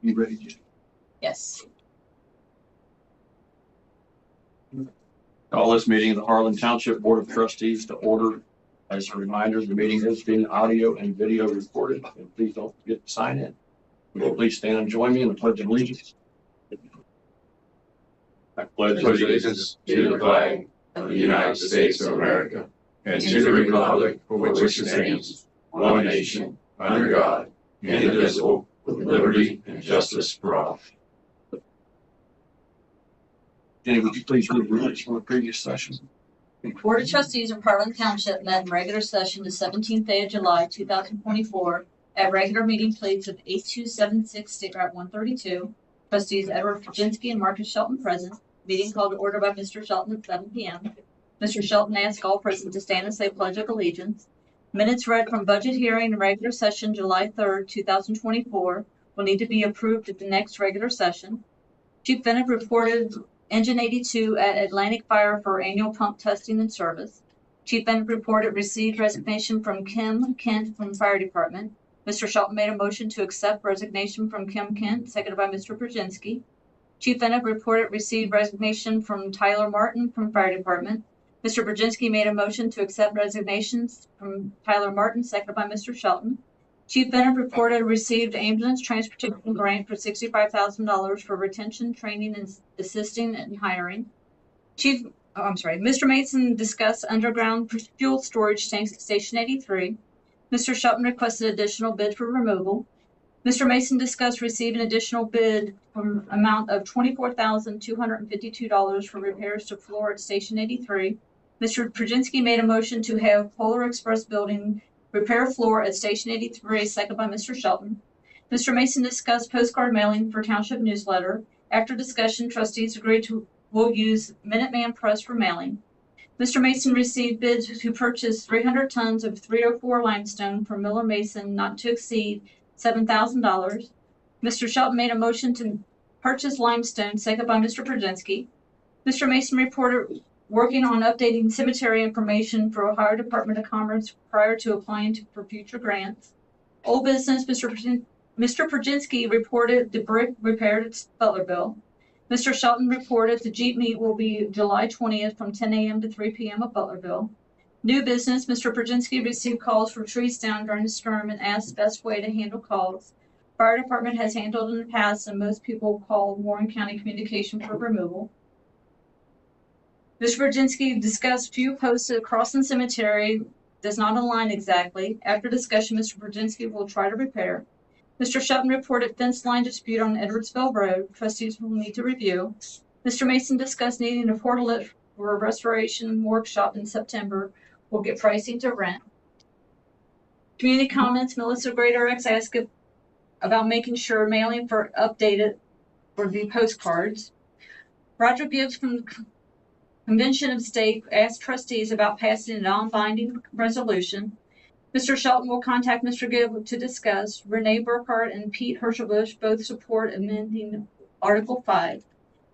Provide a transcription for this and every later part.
You ready, Jim? Yes. Call this meeting of the Harlan Township Board of Trustees to order. As a reminder, the meeting is being audio and video recorded, and please don't forget to sign in. Will you please stand and join me in the Pledge of Allegiance? I pledge allegiance to the flag of the United States of America and to the republic for which it stands, one nation, under God, indivisible, with liberty and justice for all. Jenny, would you please read the minutes from the previous session? Board of Trustees of Harlan Township met in regular session the 17th day of July, 2024 at regular meeting place of 8276 State Route 132. Trustees Edward Fajinski and Marcus Shelton present. Meeting called to order by Mr. Shelton at 7 p.m. Mr. Shelton asked all present to stand and say Pledge of Allegiance. Minutes read from budget hearing and regular session July 3rd, 2024 will need to be approved at the next regular session. Chief Bennett reported Engine 82 at Atlantic Fire for annual pump testing and service. Chief Bennett reported received resignation from Kim Kent from Fire Department. Mr. Shelton made a motion to accept resignation from Kim Kent, seconded by Mr. Brzezinski. Chief Bennett reported received resignation from Tyler Martin from Fire Department. Mr. Brzezinski made a motion to accept resignations from Tyler Martin, seconded by Mr. Shelton. Chief Bennett reported received ambulance transportation grant for $65,000 for retention, training, and assisting in hiring. Mr. Mason discussed underground fuel storage tanks at Station 83. Mr. Shelton requested additional bid for removal. Mr. Mason discussed receiving additional bid from amount of $24,252 for repairs to floor at Station 83. Mr. Brzezinski made a motion to have Polar Express Building repair floor at Station 83, seconded by Mr. Shelton. Mr. Mason discussed postcard mailing for Township newsletter. After discussion, trustees agreed will use Minuteman Press for mailing. Mr. Mason received bids to purchase 300 tons of 304 limestone from Miller Mason, not to exceed $7,000. Mr. Shelton made a motion to purchase limestone, seconded by Mr. Brzezinski. Mr. Mason reported working on updating cemetery information for Ohio Department of Commerce prior to applying for future grants. Old business, Mr. Brzezinski reported the brick repaired at Butlerville. Mr. Shelton reported the Jeep meet will be July 20th from 10 a.m. to 3 p.m. at Butlerville. New business, Mr. Brzezinski received calls for trees down during the storm and asked the best way to handle calls. Fire department has handled in the past, and most people call Warren County Communication for removal. Mr. Brzezinski discussed few posted across the cemetery does not align exactly. After discussion, Mr. Brzezinski will try to repair. Mr. Shelton reported fence line dispute on Edwardsville Road. Trustees will need to review. Mr. Mason discussed needing a portalet for a restoration workshop in September. We'll get pricing to rent. Community comments, Melissa Greater-X asked about making sure mailing for updated for the postcards. Roger Gibbs from Convention of State asked trustees about passing a non-binding resolution. Mr. Shelton will contact Mr. Gibb to discuss. Renee Burkhart and Pete Herschelbusch both support amending Article 5.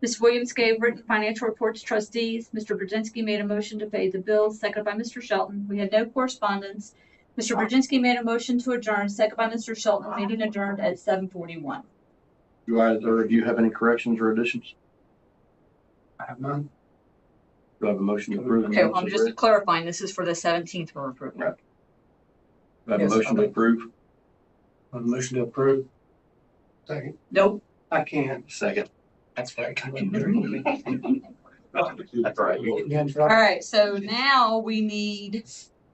Ms. Williams gave written financial report to trustees. Mr. Brzezinski made a motion to pay the bills, seconded by Mr. Shelton. We had no correspondence. Mr. Brzezinski made a motion to adjourn, seconded by Mr. Shelton. Meeting adjourned at 7:41. Do you have any corrections or additions? I have none. Do I have a motion to approve? Okay, well, I'm just clarifying. This is for the 17th we're approving. Right. Do I have a motion to approve? A motion to approve. Second. Nope. I can't. Second. That's very That's all right. All right, so now we need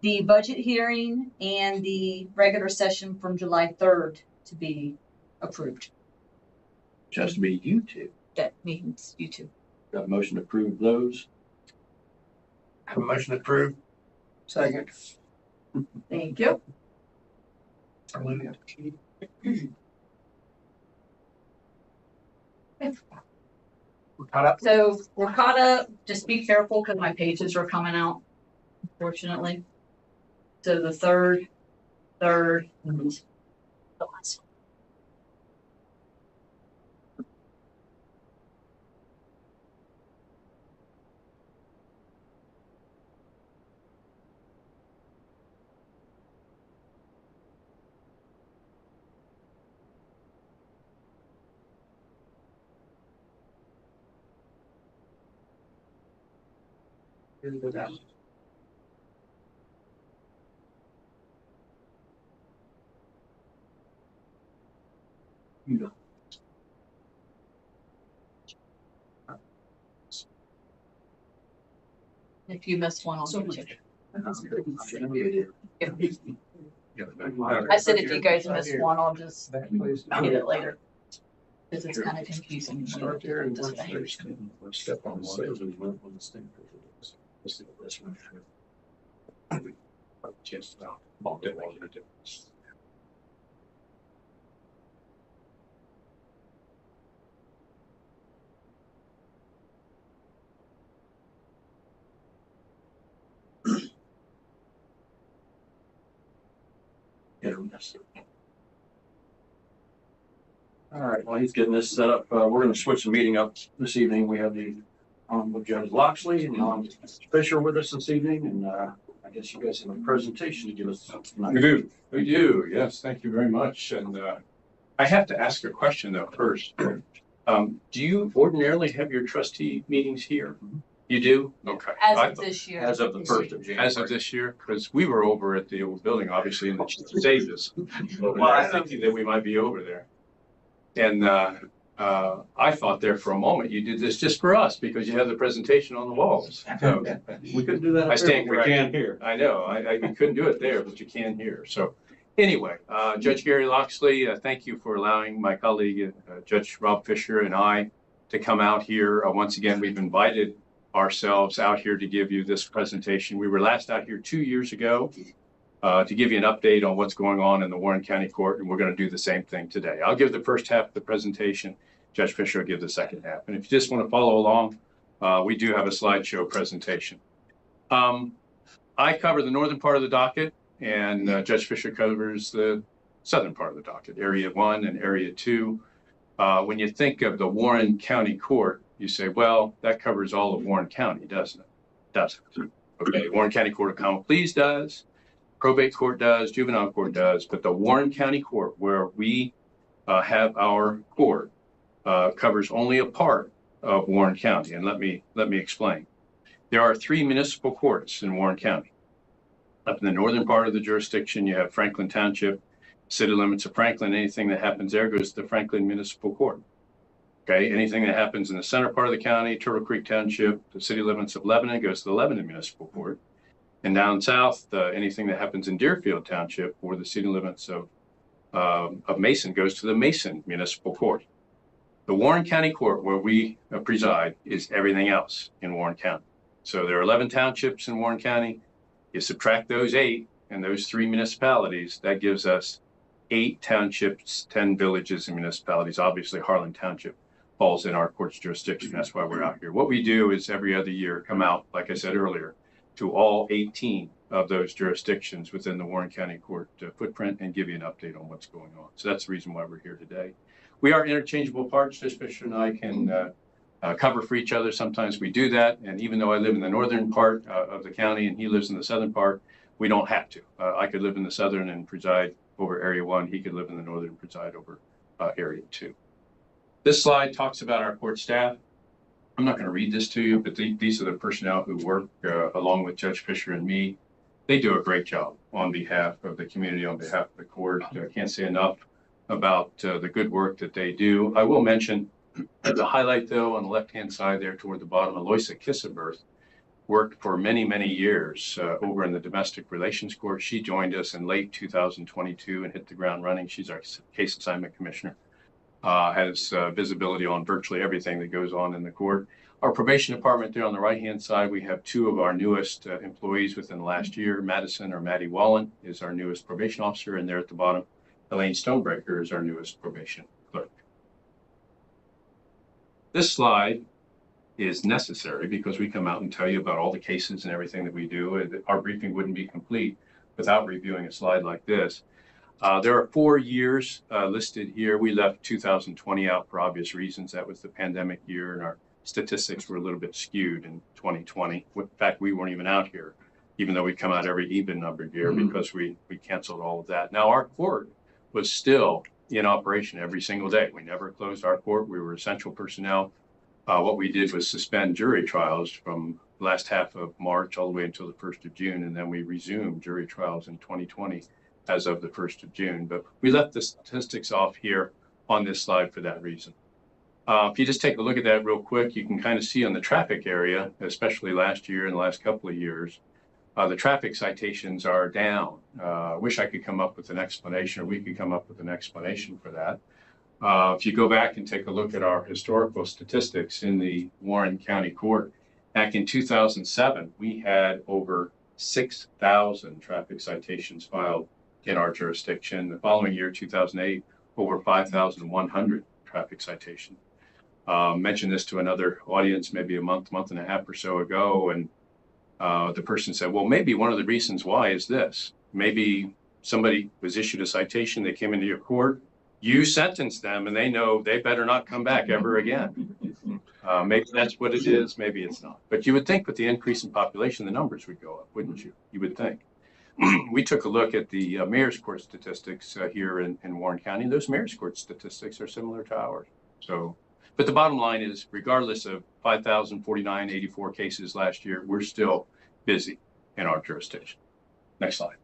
the budget hearing and the regular session from July 3rd to be approved. Just to be you two. That means you two. Do I have a motion to approve those? Have a motion to approve. Second. Thank you. We're caught up. So we're caught up. Just be careful because my pages are coming out, unfortunately. So the third, and the last one. If you missed one, I'll give it to you. I said if you guys miss one, I'll just get it later. Because it's kind of confusing. Start there and step on one. Just All right, while he's getting this set up, we're going to switch the meeting up this evening. We have the Honorable Judge Loxley and Mr. Fisher with us this evening, and I guess you guys have a presentation to give us tonight. We do, yes, thank you very much. And I have to ask a question though first. Do you ordinarily have your trustee meetings here? You do? Okay. As of this year. As of the 1st of January. As of this year, because we were over at the old building, obviously, and it saved us. Well, I was thinking that we might be over there. And I thought there for a moment you did this just for us because you have the presentation on the walls. So We couldn't do that. I stand We corrected. can here. I know, we couldn't do it there, but you can here. So anyway, Judge Gary Loxley, thank you for allowing my colleague, Judge Rob Fisher and I to come out here. Once again, we've invited ourselves out here to give you this presentation. We were last out here 2 years ago to give you an update on what's going on in the Warren County Court, and we're going to do the same thing today. I'll give the first half of the presentation. Judge Fisher will give the second half. And if you just want to follow along, we do have a slideshow presentation. I cover the northern part of the docket, and Judge Fisher covers the southern part of the docket, Area 1 and Area 2. When you think of the Warren County Court, you say, well, that covers all of Warren County, doesn't it? Doesn't. Okay, Warren County Court of Common Pleas does, probate court does, juvenile court does, but the Warren County Court, where we have our court, covers only a part of Warren County. And let me explain. There are 3 municipal courts in Warren County. Up in the northern part of the jurisdiction, you have Franklin Township, city limits of Franklin. Anything that happens there goes to the Franklin Municipal Court. Okay, anything that happens in the center part of the county, Turtle Creek Township, the city limits of Lebanon, goes to the Lebanon Municipal Court. And down south, anything that happens in Deerfield Township or the city limits of Mason goes to the Mason Municipal Court. The Warren County Court, where we preside, is everything else in Warren County. So there are 11 townships in Warren County. You subtract those 8 and those 3 municipalities, that gives us 8 townships, 10 villages and municipalities. Obviously, Harlan Township falls in our court's jurisdiction. That's why we're out here. What we do is every other year come out, like I said earlier, to all 18 of those jurisdictions within the Warren County Court footprint and give you an update on what's going on. So that's the reason why we're here today. We are interchangeable parts. Judge Fisher and I can cover for each other. Sometimes we do that. And even though I live in the northern part of the county and he lives in the southern part, we don't have to. I could live in the southern and preside over Area 1. He could live in the northern and preside over Area 2. This slide talks about our court staff. I'm not going to read this to you, but these are the personnel who work along with Judge Fisher and me. They do a great job on behalf of the community, on behalf of the court. I can't say enough about the good work that they do. I will mention, as a highlight though, on the left-hand side there toward the bottom, Aloysia Kissenberth worked for many, many years over in the domestic relations court. She joined us in late 2022 and hit the ground running. She's our case assignment commissioner. Has visibility on virtually everything that goes on in the court. Our probation department there on the right-hand side, we have 2 of our newest employees within the last year. Madison, or Maddie Wallen, is our newest probation officer, and there at the bottom, Elaine Stonebreaker is our newest probation clerk. This slide is necessary because we come out and tell you about all the cases and everything that we do. Our briefing wouldn't be complete without reviewing a slide like this. There are 4 years listed here. We left 2020 out for obvious reasons. That was the pandemic year, and our statistics were a little bit skewed in 2020. In fact, we weren't even out here, even though we come out every even numbered year because we canceled all of that. Now, our court was still in operation every single day. We never closed our court. We were essential personnel. What we did was suspend jury trials from last half of March all the way until the 1st of June, and then we resumed jury trials in 2020 as of the 1st of June. But we left the statistics off here on this slide for that reason. If you just take a look at that real quick, you can kind of see on the traffic area, especially last year and the last couple of years, the traffic citations are down. I wish I could come up with an explanation, or we could come up with an explanation for that. If you go back and take a look at our historical statistics in the Warren County Court, back in 2007, we had over 6,000 traffic citations filed in our jurisdiction. The following year, 2008, over 5,100 traffic citations. Mentioned this to another audience maybe a month and a half or so ago, and the person said, well, maybe one of the reasons why is this. Maybe somebody was issued a citation, they came into your court, you sentenced them, and they know they better not come back ever again. Maybe that's what it is, maybe it's not. But you would think with the increase in population, the numbers would go up, wouldn't you? You would think. We took a look at the mayor's court statistics here in Warren County. Those mayor's court statistics are similar to ours. So, but the bottom line is, regardless of 5,084 cases last year, we're still busy in our jurisdiction. Next slide.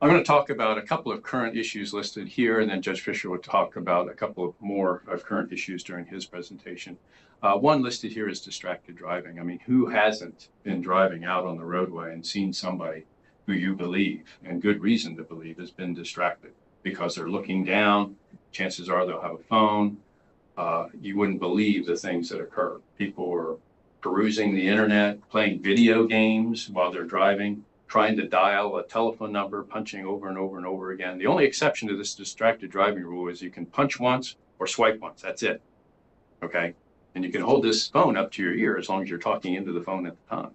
I'm going to talk about a couple of current issues listed here, and then Judge Fisher will talk about a couple of more current issues during his presentation. One listed here is distracted driving. I mean, who hasn't been driving out on the roadway and seen somebody who you believe, and good reason to believe, has been distracted because they're looking down? Chances are they'll have a phone. You wouldn't believe the things that occur. People are perusing the internet, playing video games while they're driving, trying to dial a telephone number, punching over and over and over again. The only exception to this distracted driving rule is you can punch once or swipe once. That's it. Okay? And you can hold this phone up to your ear as long as you're talking into the phone at the time.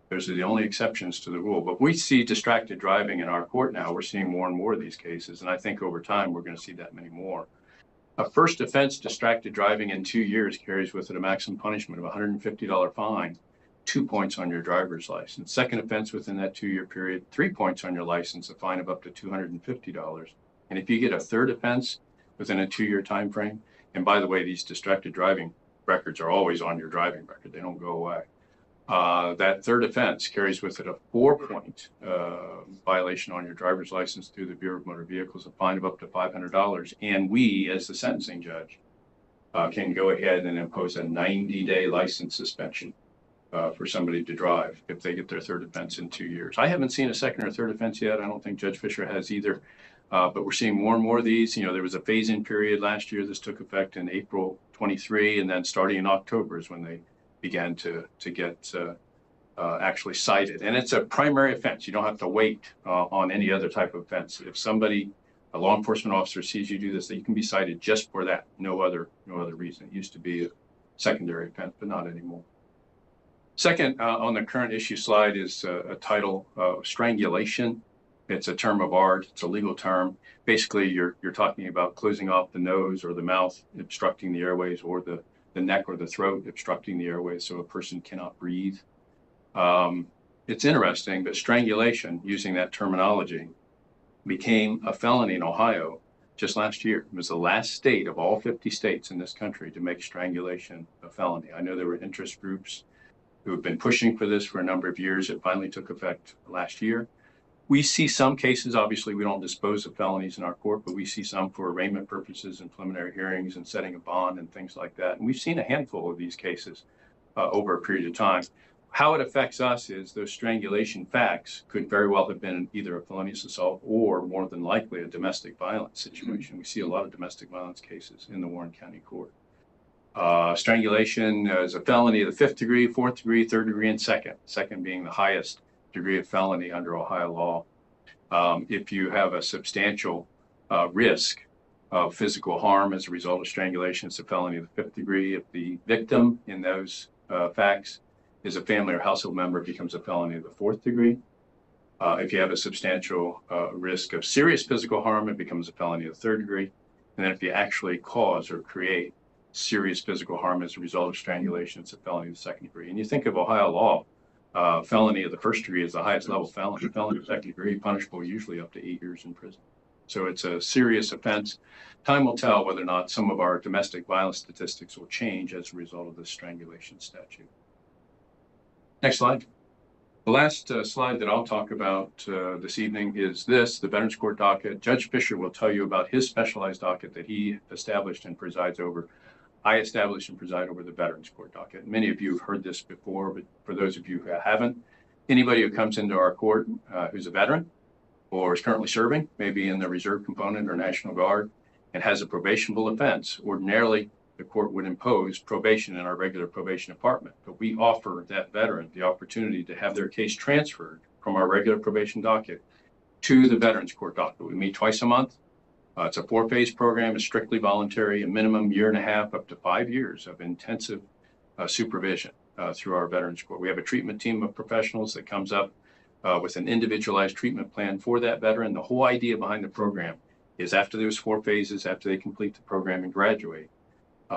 Those are the only exceptions to the rule. But we see distracted driving in our court now. We're seeing more and more of these cases. And I think over time, we're going to see that many more. A first offense distracted driving in 2 years carries with it a maximum punishment of $150 fine, 2 points on your driver's license. Second offense within that 2-year period, 3 points on your license, a fine of up to $250. And if you get a third offense within a 2-year time frame, and by the way, these distracted driving records are always on your driving record. They don't go away. That third offense carries with it a 4-point violation on your driver's license through the Bureau of Motor Vehicles, a fine of up to $500. And we, as the sentencing judge, can go ahead and impose a 90-day license suspension for somebody to drive if they get their third offense in 2 years. I haven't seen a second or third offense yet. I don't think Judge Fisher has either. But we're seeing more and more of these. You know, there was a phase-in period last year. This took effect in April 23, and then starting in October is when they began to get actually cited. And it's a primary offense. You don't have to wait on any other type of offense. If somebody, a law enforcement officer, sees you do this, that you can be cited just for that. No other reason. It used to be a secondary offense, but not anymore. Second, on the current issue slide is a title, strangulation. It's a term of art. It's a legal term. Basically, you're talking about closing off the nose or the mouth, obstructing the airways, or the neck or the throat, obstructing the airways so a person cannot breathe. It's interesting, but strangulation, using that terminology, became a felony in Ohio just last year. It was the last state of all 50 states in this country to make strangulation a felony. I know there were interest groups who have been pushing for this for a number of years. It finally took effect last year. We see some cases, obviously we don't dispose of felonies in our court, but we see some for arraignment purposes and preliminary hearings and setting a bond and things like that. And we've seen a handful of these cases over a period of time. How it affects us is those strangulation facts could very well have been either a felonious assault or more than likely a domestic violence situation. We see a lot of domestic violence cases in the Warren County Court. Strangulation is a felony of the 5th degree, 4th degree, 3rd degree, and 2nd. 2nd being the highest degree of felony under Ohio law. If you have a substantial risk of physical harm as a result of strangulation, it's a felony of the 5th degree. If the victim in those facts is a family or household member, it becomes a felony of the 4th degree. If you have a substantial risk of serious physical harm, it becomes a felony of the 3rd degree. And then if you actually cause or create serious physical harm as a result of strangulation, it's a felony of the 2nd degree. And you think of Ohio law, felony of the 1st degree is the highest level felony. Felony of the 2nd degree, punishable usually up to 8 years in prison. So it's a serious offense. Time will tell whether or not some of our domestic violence statistics will change as a result of this strangulation statute. Next slide. The last slide that I'll talk about this evening is this, the Veterans Court docket. Judge Fisher will tell you about his specialized docket that he established and presides over. I establish and preside over the Veterans Court docket. Many of you have heard this before, but for those of you who haven't, anybody who comes into our court who's a veteran or is currently serving, maybe in the reserve component or National Guard, and has a probationable offense, ordinarily the court would impose probation in our regular probation department. But we offer that veteran the opportunity to have their case transferred from our regular probation docket to the Veterans Court docket. We meet twice a month. It's a 4-phase program. It's strictly voluntary, a minimum 1.5 years up to 5 years of intensive supervision through our Veterans Court. We have a treatment team of professionals that comes up with an individualized treatment plan for that veteran. The whole idea behind the program is after those 4 phases, after they complete the program and graduate,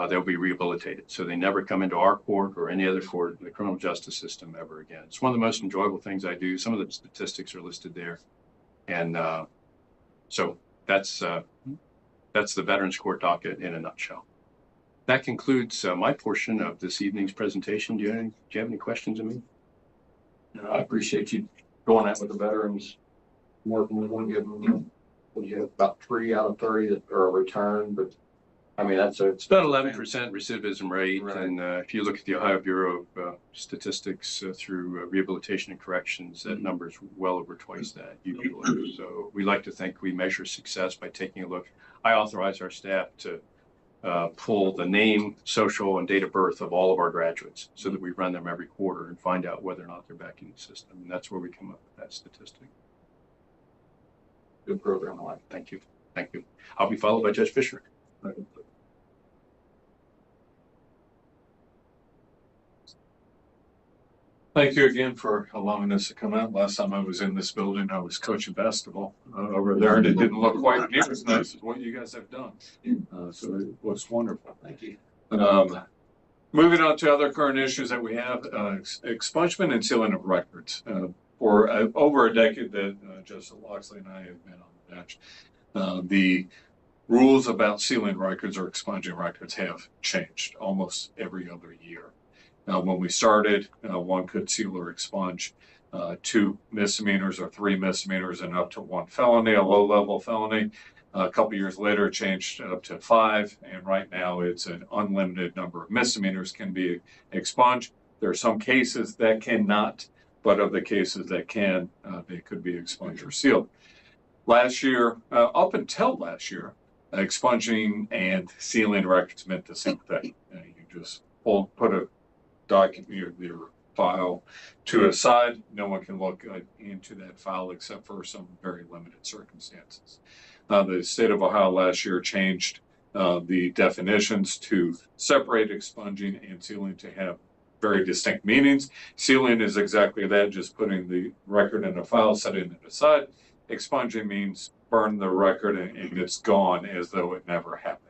they'll be rehabilitated. So they never come into our court or any other court in the criminal justice system ever again. It's one of the most enjoyable things I do. Some of the statistics are listed there. And so that's the Veterans Court docket in a nutshell. That concludes my portion of this evening's presentation. Do you have any questions of me? No, I appreciate you going out with the veterans, working with them. You have about 3 out of 30 that are a return, but I mean, it's about 11% recidivism rate. Right. And if you look at the Ohio Bureau of Statistics through Rehabilitation and Corrections, that number is well over twice that usually. So we like to think we measure success by taking a look. I authorize our staff to pull the name, social, and date of birth of all of our graduates so that we run them every quarter and find out whether or not they're back in the system. And that's where we come up with that statistic. Good program. I like it. Thank you. Thank you. I'll be followed by Judge Fisher. Thank you again for allowing us to come out. Last time I was in this building, I was coaching basketball over there, and it didn't look quite near as nice as what you guys have done. So it was wonderful. Thank you. Moving on to other current issues that we have, expungement and sealing of records. For over a decade that Justice Loxley and I have been on the bench, the rules about sealing records or expunging records have changed almost every other year. When we started, one could seal or expunge 2 misdemeanors or 3 misdemeanors and up to 1 felony, a low-level felony. A couple years later, it changed up to 5, and right now it's an unlimited number of misdemeanors can be expunged. There are some cases that cannot, but of the cases that can, they could be expunged or sealed. Last year, up until last year, expunging and sealing records meant the same thing. You just put a document, your file to a side. No one can look into that file except for some very limited circumstances. The state of Ohio last year changed the definitions to separate expunging and sealing to have very distinct meanings. Sealing is exactly that, just putting the record in a file, setting it aside. Expunging means burn the record and it's gone as though it never happened.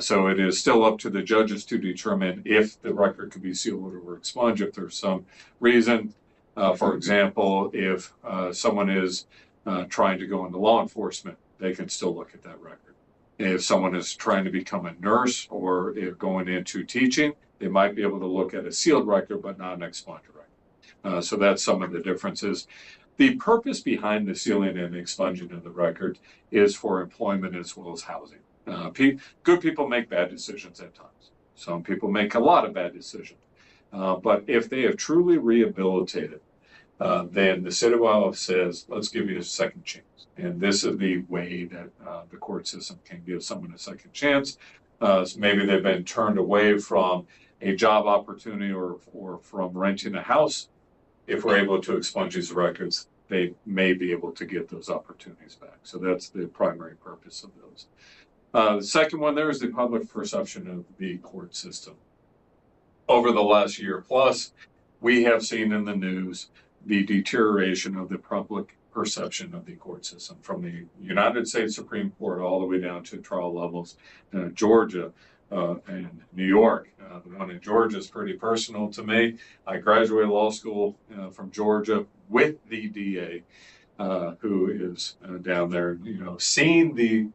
So it is still up to the judges to determine if the record could be sealed or expunged. If there's some reason, for example, if someone is trying to go into law enforcement, they can still look at that record. If someone is trying to become a nurse or if going into teaching, they might be able to look at a sealed record, but not an expunged record. So that's some of the differences. The purpose behind the sealing and expunging of the record is for employment as well as housing. Good people make bad decisions at times. Some people make a lot of bad decisions. But if they have truly rehabilitated, then the state of Ohio says, let's give you a second chance. And this is the way that the court system can give someone a second chance. So maybe they've been turned away from a job opportunity or from renting a house. If we're able to expunge these records, they may be able to get those opportunities back. So that's the primary purpose of those. The second one there is the public perception of the court system. Over the last year plus, we have seen in the news the deterioration of the public perception of the court system from the United States Supreme Court all the way down to trial levels in Georgia and New York. The one in Georgia is pretty personal to me. I graduated law school from Georgia with the DA who is down there, seeing the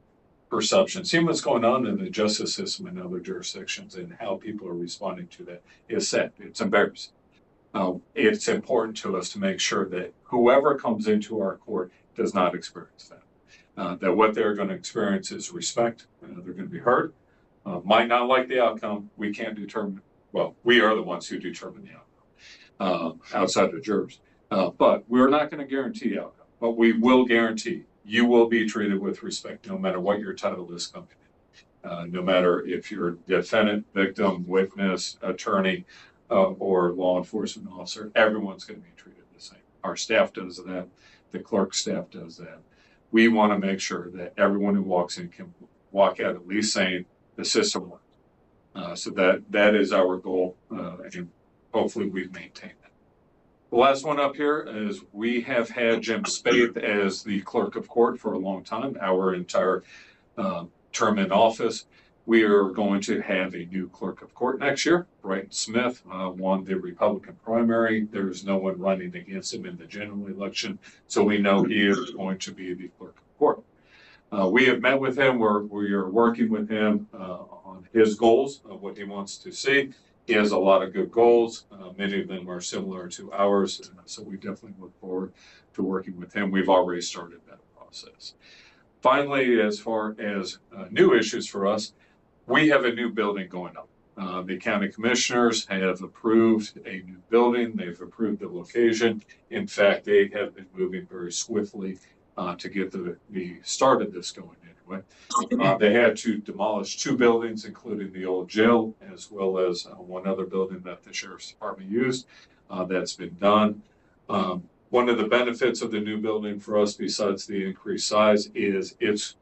perception, seeing what's going on in the justice system in other jurisdictions and how people are responding to that is sad. It's embarrassing. It's important to us to make sure that whoever comes into our court does not experience that. That what they're going to experience is respect. They're going to be heard. Might not like the outcome. We can't determine. Well, we are the ones who determine the outcome outside the jurors. But we're not going to guarantee the outcome. But we will guarantee you will be treated with respect, no matter what your title is coming in. No matter if you're defendant, victim, witness, attorney, or law enforcement officer, everyone's going to be treated the same. Our staff does that. The clerk staff does that. We want to make sure that everyone who walks in can walk out at least saying the system works. So that is our goal, and hopefully we've maintained that. The last one up here is we have had Jim Spade as the clerk of court for a long time, our entire term in office. We are going to have a new clerk of court next year. Brighton Smith won the Republican primary. There's no one running against him in the general election, so we know he is going to be the clerk of court. We have met with him. We are working with him on his goals of what he wants to see. He has a lot of good goals. Many of them are similar to ours, so we definitely look forward to working with him. We've already started that process. Finally, as far as new issues for us, we have a new building going up. The county commissioners have approved a new building. They've approved the location. In fact, they have been moving very swiftly to get the start of this going anyway. They had to demolish 2 buildings, including the old jail, as well as one other building that the sheriff's department used. That's been done. One of the benefits of the new building for us, besides the increased size, is it's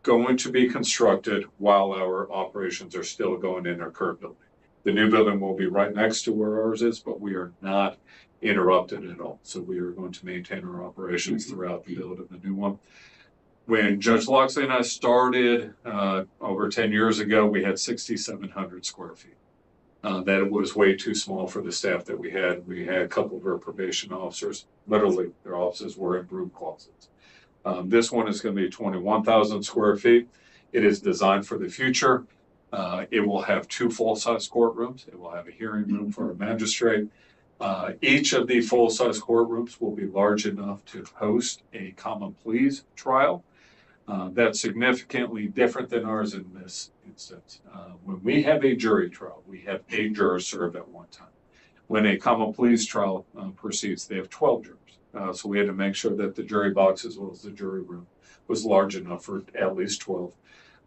going to be constructed while our operations are still going in our current building. The new building will be right next to where ours is, but we are not interrupted at all. So we are going to maintain our operations throughout the build of the new one. When Judge Loxley and I started over 10 years ago, we had 6,700 square feet. That was way too small for the staff that we had. We had a couple of our probation officers, literally their offices were in broom closets. This one is going to be 21,000 square feet. It is designed for the future. It will have 2 full-size courtrooms. It will have a hearing room for a magistrate. Each of the full-size courtrooms will be large enough to host a common pleas trial. That's significantly different than ours in this instance. When we have a jury trial, we have 8 jurors served at one time. When a common pleas trial proceeds, they have 12 jurors. So we had to make sure that the jury box as well as the jury room was large enough for at least 12.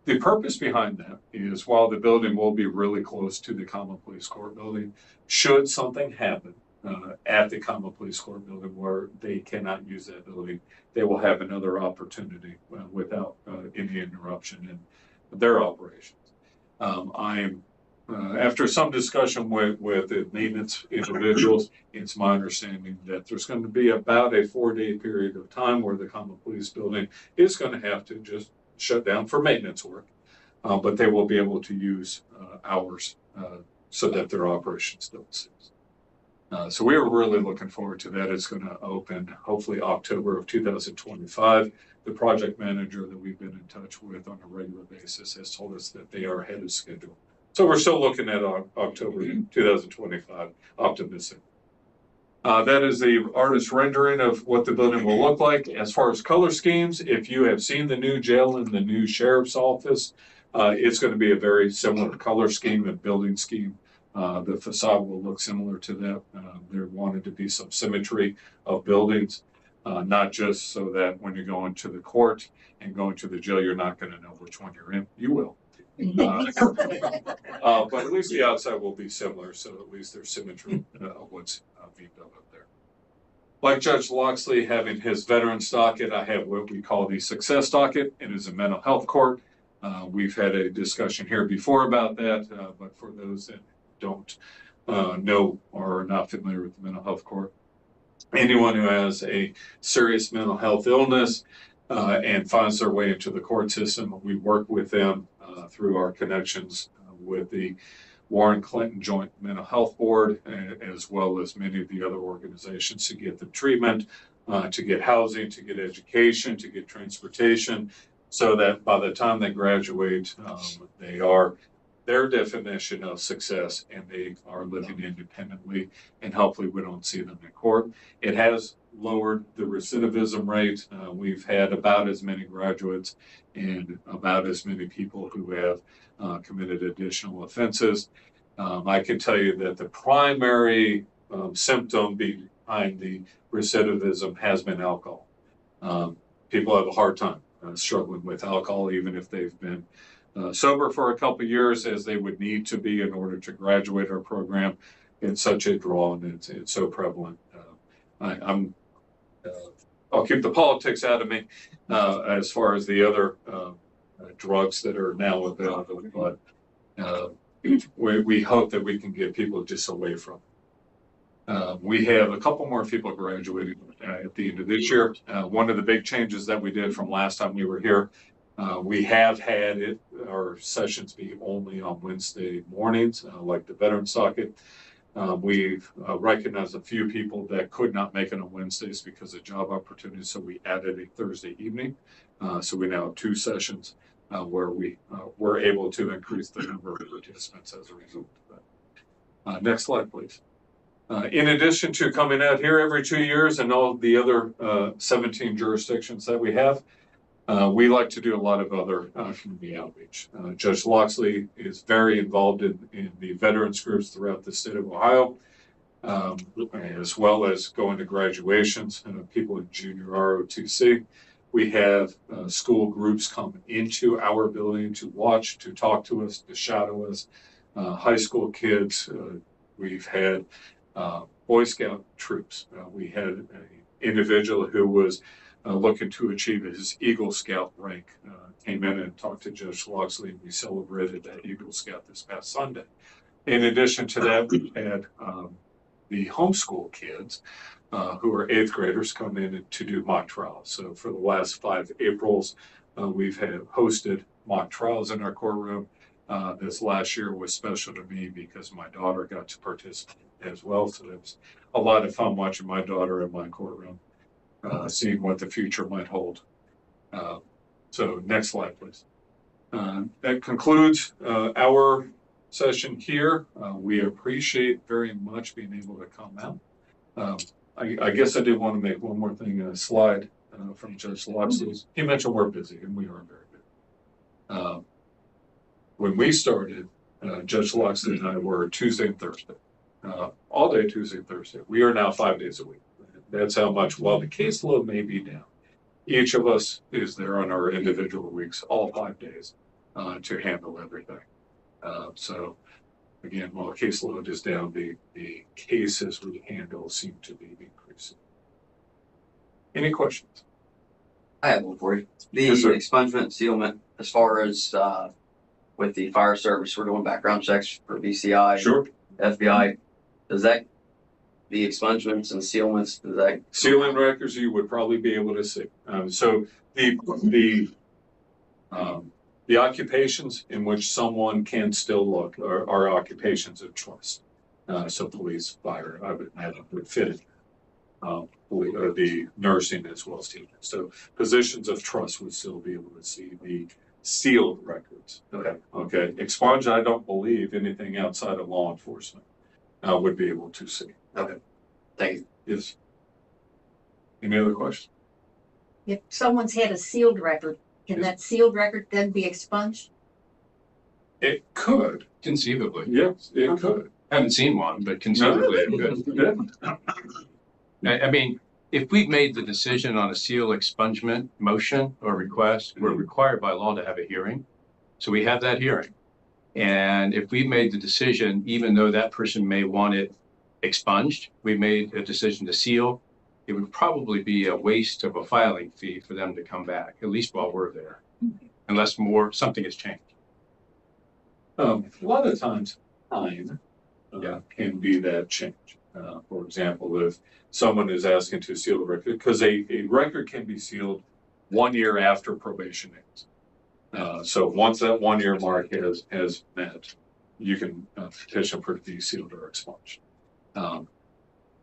The purpose behind that is while the building will be really close to the common pleas court building, should something happen at the common pleas court building where they cannot use that building, they will have another opportunity without any interruption in their operations. After some discussion with the maintenance individuals, it's my understanding that there's going to be about a 4-day period of time where the common police building is going to have to just shut down for maintenance work, but they will be able to use hours so that their operation still ceases. So we are really looking forward to that. It's going to open hopefully October of 2025. The project manager that we've been in touch with on a regular basis has told us that they are ahead of schedule. So we're still looking at October 2025, optimistic. That is the artist rendering of what the building will look like. As far as color schemes, if you have seen the new jail and the new sheriff's office, it's going to be a very similar color scheme and building scheme. The facade will look similar to that. There wanted to be some symmetry of buildings, not just so that when you're going to the court and going to the jail, you're not going to know which one you're in. You will. But at least the outside will be similar, so at least there's symmetry of what's being built up there. Like Judge Loxley having his veterans docket, I have what we call the success docket. It is a mental health court. We've had a discussion here before about that, but for those that don't know or are not familiar with the mental health court, anyone who has a serious mental health illness and finds their way into the court system, we work with them through our connections with the Warren Clinton Joint Mental Health Board, as well as many of the other organizations to get the treatment, to get housing, to get education, to get transportation, so that by the time they graduate, they are their definition of success, and they are living independently, and hopefully we don't see them in court. It has lowered the recidivism rate. We've had about as many graduates and about as many people who have committed additional offenses. I can tell you that the primary symptom behind the recidivism has been alcohol. People have a hard time struggling with alcohol, even if they've been sober for a couple of years, as they would need to be in order to graduate our program. It's such a draw, and it's so prevalent. I'll keep the politics out of me as far as the other drugs that are now available, but we hope that we can get people just away from it. We have a couple more people graduating at the end of this year. One of the big changes that we did from last time we were here, we have had our sessions be only on Wednesday mornings, like the Veterans Socket. We've recognized a few people that could not make it on Wednesdays because of job opportunities, so we added a Thursday evening. So we now have 2 sessions where we were able to increase the number of participants as a result of that. Next slide, please. In addition to coming out here every 2 years and all the other 17 jurisdictions that we have, we like to do a lot of other community outreach. Judge Loxley is very involved in the veterans groups throughout the state of Ohio, as well as going to graduations, people in junior ROTC. We have school groups come into our building to watch, to talk to us, to shadow us. High school kids, we've had Boy Scout troops. We had an individual who was looking to achieve his Eagle Scout rank, came in and talked to Judge Loxley, and we celebrated that Eagle Scout this past Sunday. In addition to that, we had the homeschool kids who are 8th graders come in to do mock trials. So for the last 5 Aprils, we've hosted mock trials in our courtroom. This last year was special to me because my daughter got to participate as well. So it was a lot of fun watching my daughter in my courtroom, seeing what the future might hold. So next slide, please. That concludes our session here. We appreciate very much being able to come out. I guess I did want to make one more thing, a slide from Judge Loxley. He mentioned we're busy, and we are very busy. When we started, Judge Loxley and I were Tuesday and Thursday, all day Tuesday and Thursday. We are now 5 days a week. That's how much, while the caseload may be down, each of us is there on our individual weeks, all 5 days, to handle everything. So again, while the caseload is down, the cases we handle seem to be increasing. Any questions? I have one for you. The Yes, sir. expungement sealment, as far as with the fire service, we're doing background checks for BCI, Sure. FBI. Does that, the expungements and sealments, does that? Sealing records you would probably be able to see. So the occupations in which someone can still look are occupations of trust. So police, fire, I would imagine would fit it. The nursing as well as teaching. So positions of trust would still be able to see the sealed records. Okay. Expunge, I don't believe anything outside of law enforcement would be able to see. Okay. Thank you. Yes. Any other questions? If someone's had a sealed record, can Yes. that sealed record then be expunged? It could. Conceivably. Yes, it could. Haven't seen one, but conceivably it could. I mean, if we've made the decision on a seal expungement motion or request, we're required by law to have a hearing. So we have that hearing. And if we made the decision, even though that person may want it expunged, we made a decision to seal, it would probably be a waste of a filing fee for them to come back, at least while we're there, unless something has changed. A lot of times, time can be that change. For example, if someone is asking to seal a record, because a record can be sealed 1 year after probation ends. So once that 1 year mark has met, you can petition for it to be sealed or expunged.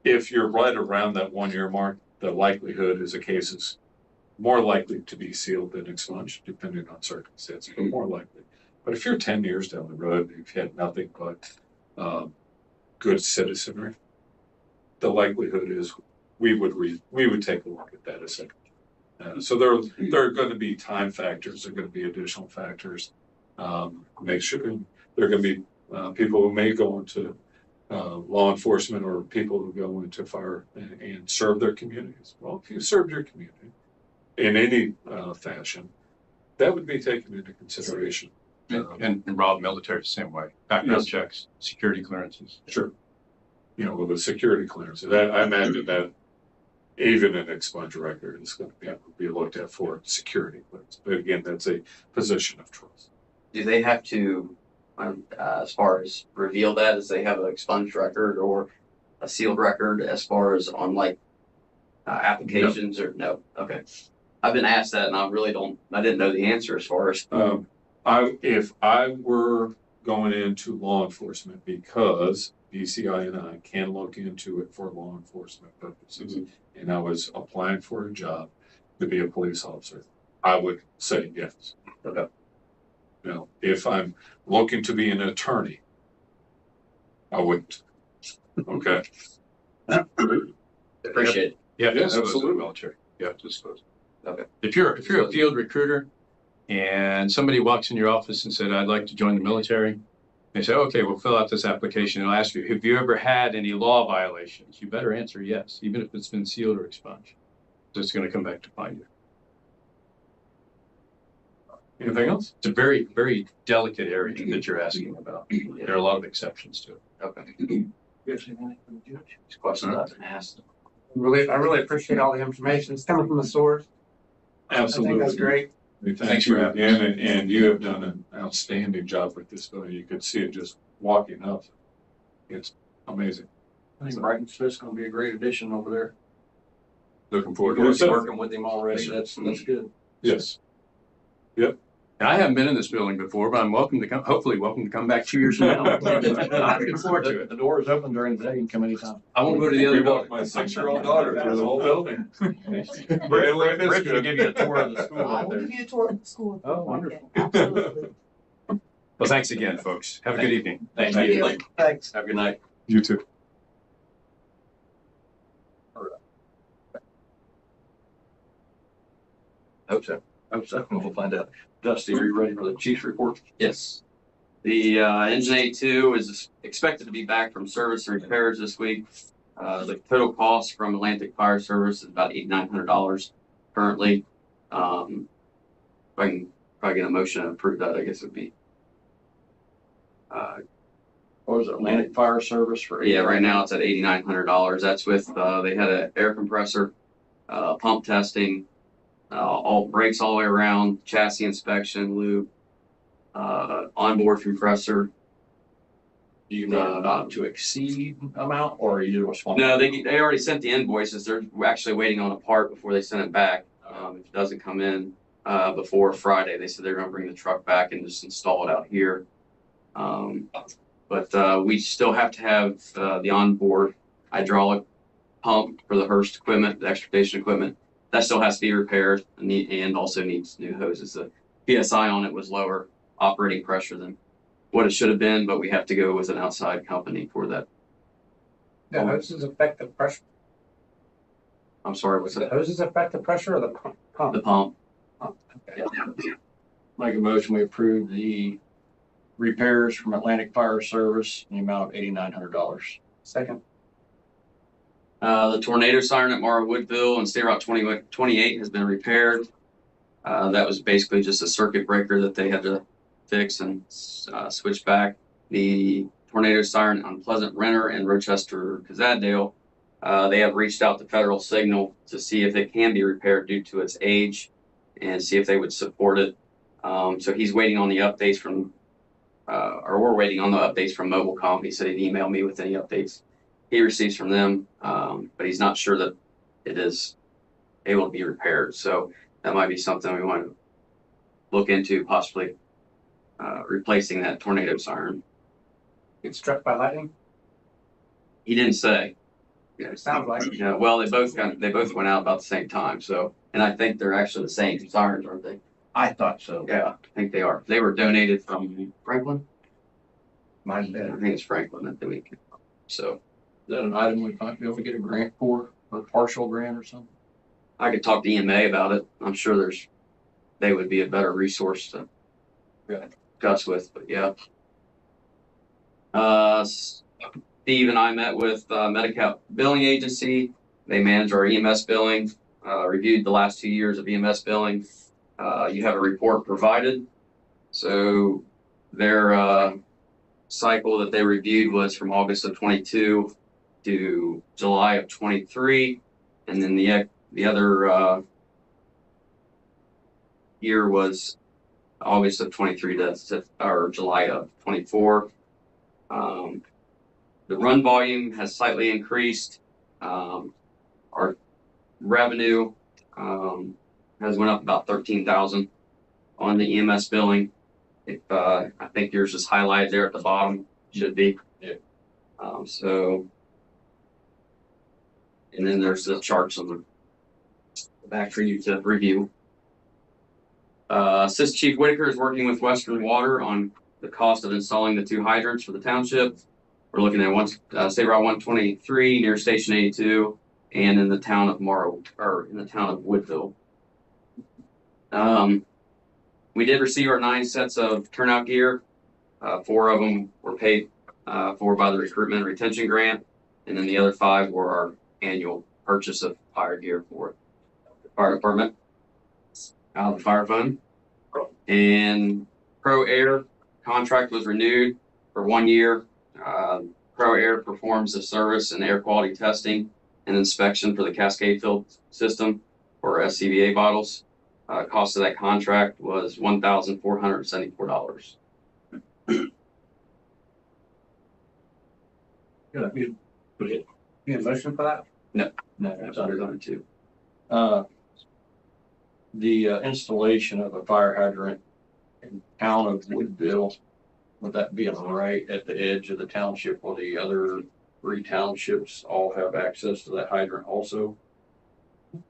If you're right around that 1 year mark, the likelihood is a case is more likely to be sealed than expunged, depending on circumstances, but more likely. But if you're 10 years down the road, you've had nothing but good citizenry, the likelihood is we would take a look at that as so there are going to be time factors. There are going to be additional factors. Make sure there are going to be people who may go into law enforcement or people who go into fire and serve their communities. Well, if you served your community in any fashion, that would be taken into consideration. And Rob, military the same way. Background checks, security clearances. Sure. You know, with the security clearances, I imagine that even an expunged record is going to be looked at for security clearance. But again, that's a position of trust. Do they have to, as far as reveal that, as they have an expunged record or a sealed record as far as on like applications or no? Okay. I've been asked that and I didn't know the answer as far as. If I were going into law enforcement, because DCI and I can look into it for law enforcement purposes, and I was applying for a job to be a police officer, I would say yes. Okay. Now, if I'm looking to be an attorney, I wouldn't. Okay. Appreciate it. Yeah, Yes, absolutely. absolutely. Military. You have to disclose. Okay. If you're a field recruiter and somebody walks in your office and said, I'd like to join the military, they say, okay, we'll fill out this application. And I'll ask you, have you ever had any law violations? You better answer yes, even if it's been sealed or expunged. So it's going to come back to find you. Anything else? It's a very, very delicate area that you're asking about. There are a lot of exceptions to it. Okay. These questions I've been asked. I really appreciate all the information. It's coming from the source. Absolutely. I think that's great. Thanks for having me. And you have done an outstanding job with this building. You could see it just walking up. It's amazing. I think Brighton Smith's going to be a great addition over there. Looking forward to We're it. working with him already. That's good. Yes. And I haven't been in this building before, but I'm hopefully welcome to come back 2 years from now. I'm looking forward to it. The door is open during the day. You can come anytime. I won't go to the We other walked building. my 6-year-old daughter through the whole building. Rick will give you a tour of the school I out will there. give you a tour of the school. Oh, wonderful. Absolutely. Well, thanks again, folks. Have a good evening. Thank Thank you. you. Thanks. Have a good night. You too. Hope so. We'll find out. Dusty, are you ready for the chief's report? Yes. The engine A2 is expected to be back from service and repairs this week. The total cost from Atlantic Fire Service is about $8,900 currently. If I can probably get a motion to approve that, I guess it would be. What was it, Atlantic Fire Service for? Yeah, right now it's at $8,900. That's with, they had an air compressor, pump testing, all brakes all the way around, chassis inspection, loop, onboard compressor. Do you need to exceed amount or you just want? No, they already sent the invoices. They're actually waiting on a part before they send it back. If it doesn't come in before Friday, they said they're going to bring the truck back and just install it out here. But we still have to have the onboard hydraulic pump for the Hearst equipment, the extrication equipment. That still has to be repaired and also needs new hoses. The PSI on it was lower operating pressure than what it should have been, but we have to go with an outside company for that. The hoses affect the pressure. I'm sorry, what's The that? hoses affect the pressure or the pump? The pump. Okay. Make a motion, we approve the repairs from Atlantic Fire Service in the amount of $8,900. Second. The tornado siren at Mara Woodville and State Route 28 has been repaired. That was basically just a circuit breaker that they had to fix and switch back. The tornado siren on Pleasant Renner and Rochester Kazadale, they have reached out to Federal Signal to see if it can be repaired due to its age and see if they would support it. So he's waiting on the updates from, or we're waiting on the updates from Mobilecom. He said he'd email me with any updates he receives from them, but he's not sure that it is able to be repaired. So that might be something we want to look into, possibly replacing that tornado siren. Get struck by lightning? He didn't say. Yeah, it sounds like it. Yeah, well, they both went out about the same time. So, and I think they're actually the same sirens, aren't they? I thought so. Yeah, I think they are. They were donated from Franklin. Might have I been. think it's Franklin that we can. So Is that an item we might be able to get a grant for, or partial grant or something? I could talk to EMA about it. I'm sure they would be a better resource to discuss with, but yeah. Steve and I met with Medi-Cal Billing Agency. They manage our EMS billing, reviewed the last 2 years of EMS billing. You have a report provided. So their cycle that they reviewed was from August of 22 to July of 23. And then the other year was August of 23 to or July of 24. The run volume has slightly increased. Our revenue has went up about 13,000 on the EMS billing. If I think yours is highlighted there at the bottom, should be. Yeah. So, and then there's the charts on the back for you to review. Assistant Chief Whitaker is working with Western Water on the cost of installing the 2 hydrants for the township. We're looking at State Route 123 near Station 82 and in the town of Woodville. We did receive our 9 sets of turnout gear. 4 of them were paid for by the recruitment and retention grant, and then the other 5 were our annual purchase of fire gear for the fire department out of the fire fund. And Pro Air contract was renewed for 1 year. Pro Air performs the service and air quality testing and inspection for the Cascade Field system for SCBA bottles. Cost of that contract was $1,474. Good. You put it. You need a motion for that? No, That's under on it too. The installation of a fire hydrant in town of Woodville, would that be right at the edge of the township where the other 3 townships all have access to that hydrant also?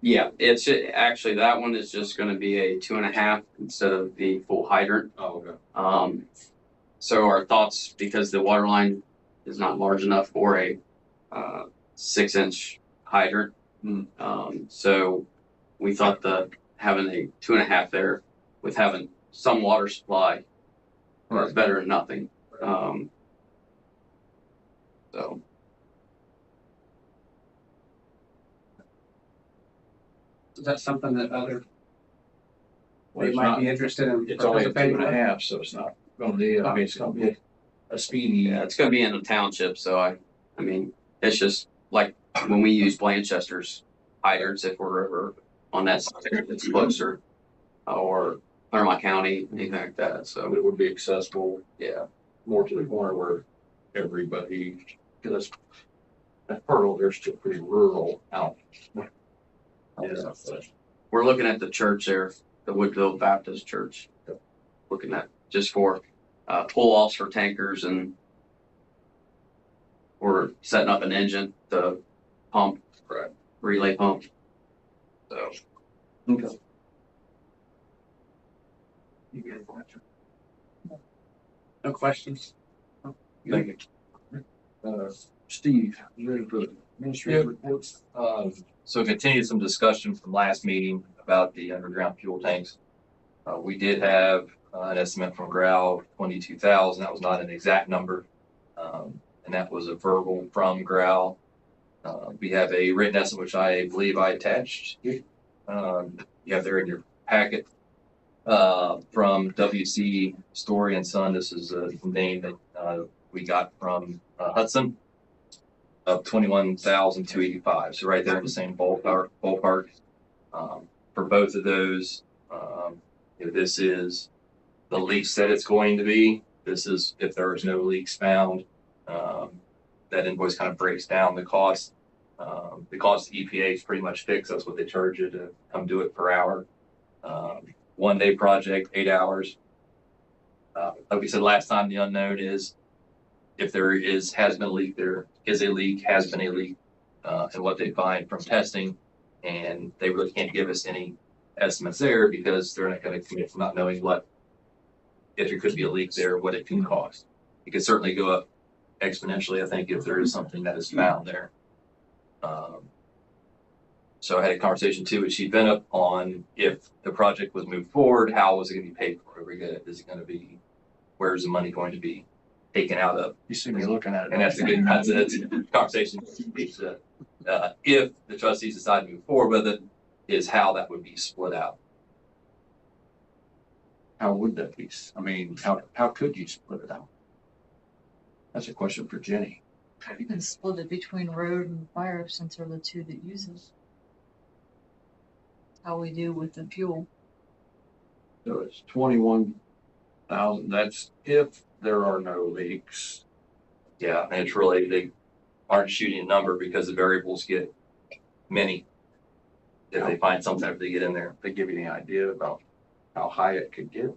Yeah, it's actually, that one is just going to be a 2.5 instead of the full hydrant. Oh, okay. So our thoughts, because the water line is not large enough for a 6-inch hydrant. So we thought that having a 2.5 there with having some water supply is better than nothing. So. Is that something that other, Well, they it's might not- be interested in It's only a participating in? 2.5, so it's not gonna be, I mean, it's gonna be a speedy. Yeah, it's gonna be in the township, so I mean, it's just like when we use Blanchester's hydrants, if we're ever on that side that's closer, or Claremont County, anything like that, so, It would be accessible yeah. more to the corner where everybody, because that part over there's still pretty rural out. Yeah. We're looking at the church there, the Woodville Baptist Church. Looking at just for pull-offs for tankers, and we're setting up an engine, the pump, relay pump. So. Okay. No questions? Thank you. Steve, you ready for the administrative reports? So continue some discussion from last meeting about the underground fuel tanks. We did have an estimate from Grau, 22,000. That was not an exact number. And that was a verbal from Grau. We have a written estimate, which I believe I attached. You have there in your packet. From WC Story and Son. This is a name that we got from Hudson of 21,285. So right there in the same ballpark. For both of those, this is the leaks that it's going to be. This is if there is no leaks found. That invoice kind of breaks down the cost. The cost of EPA is pretty much fixed. That's what they charge you to come do it per hour. 1-day project, 8 hours. Like we said last time, the unknown is if there has been a leak, there is a leak, has been a leak, and what they find from testing, and they really can't give us any estimates there because they're not gonna commit to not knowing what, if there could be a leak there, what it can cost. It could certainly go up exponentially, I think, if there is something that is found there. So I had a conversation too with Chief Bennett on if the project was moved forward, how was it gonna be paid for? Is it gonna be, where's the money going to be taken out of? You see me looking at it. And that's a conversation. If the trustees decide to move forward with it, is how that would be split out. How would that be? I mean, how could you split it out? That's a question for Jenny. You can split it between road and fire since they're the two that use it. How we do with the fuel. So it's 21,000. That's if there are no leaks. Yeah, and it's really, they aren't shooting a number because the variables get many. If they find something, if they get in there. They give you any idea about how high it could get?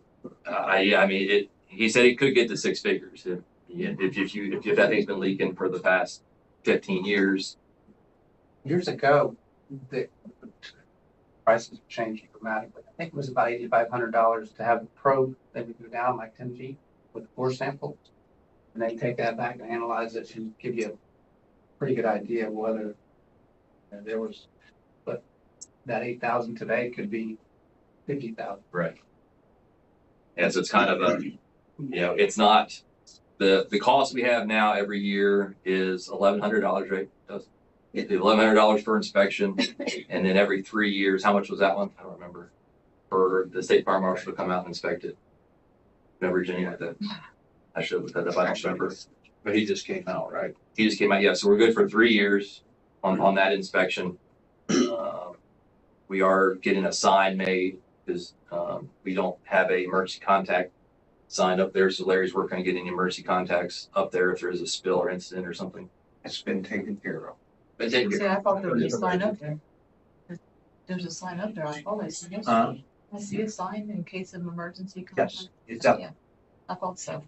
Yeah, I mean, he said it could get to six figures. If that thing's been leaking for the past 15 years. Years ago, the prices changed dramatically. I think it was about $8,500 to have a probe that would go down like 10 feet with a core sample. And they take that back and analyze it and give you a pretty good idea of whether there was, but that 8,000 today could be 50,000. Right. Yeah, so it's kind of a, it's not, the cost we have now every year is $1,100, right? It's $1,100 for inspection, and then every 3 years, how much was that one? I don't remember. For the state fire marshal to come out and inspect it. Remember, Jenny, like that? I should have looked that up. I don't remember. But he just came out, right? He just came out. Yeah, so we're good for 3 years on that inspection. We are getting a sign made because we don't have a emergency contact sign up there. So Larry's working on getting emergency contacts up there if there is a spill or incident or something. It's been taken care of. But take See, I thought there was a sign up there. There's a sign up there. I thought I see it. I see a sign in case of emergency. Yes, it's up. Yeah, I thought so.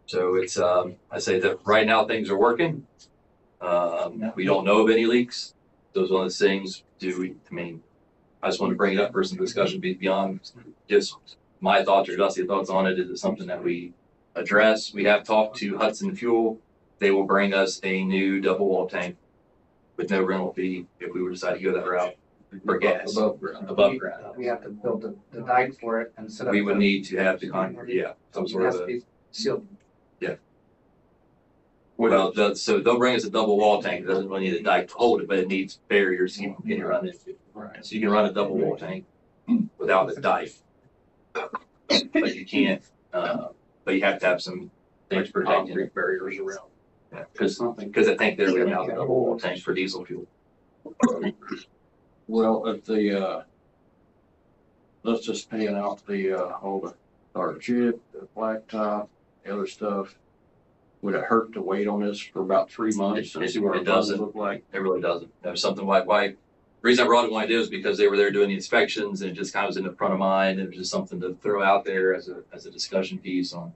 So it's, I say that right now things are working. We don't know of any leaks. Those are one of the things, I just want to bring it up for some discussion beyond just my thoughts or Dusty's thoughts on it. Is it something that we address? We have talked to Hudson Fuel. They will bring us a new double wall tank with no rental fee if we were to decide to go that route for gas. Above ground. We have to build the dike for it and set up. We would need to have the concrete, some sort of a. Sealed. Well, so they'll bring us a double wall tank. It doesn't really need a dike to hold it, but it needs barriers you can run into. Right. So you can run a double wall tank without a dike. But you can't, but you have to have some things protecting Concrete barriers around. Yeah, because I think they're now the double wall tanks for diesel fuel. Well, if let's just paying out all the dark chip, the blacktop, the other stuff. Would it hurt to wait on this for about 3 months and see what It it does doesn't. look like? It really doesn't. There's something why the reason I brought it when I did is because they were there doing the inspections and it just kind of was in the front of mind. It was just something to throw out there as a discussion piece on,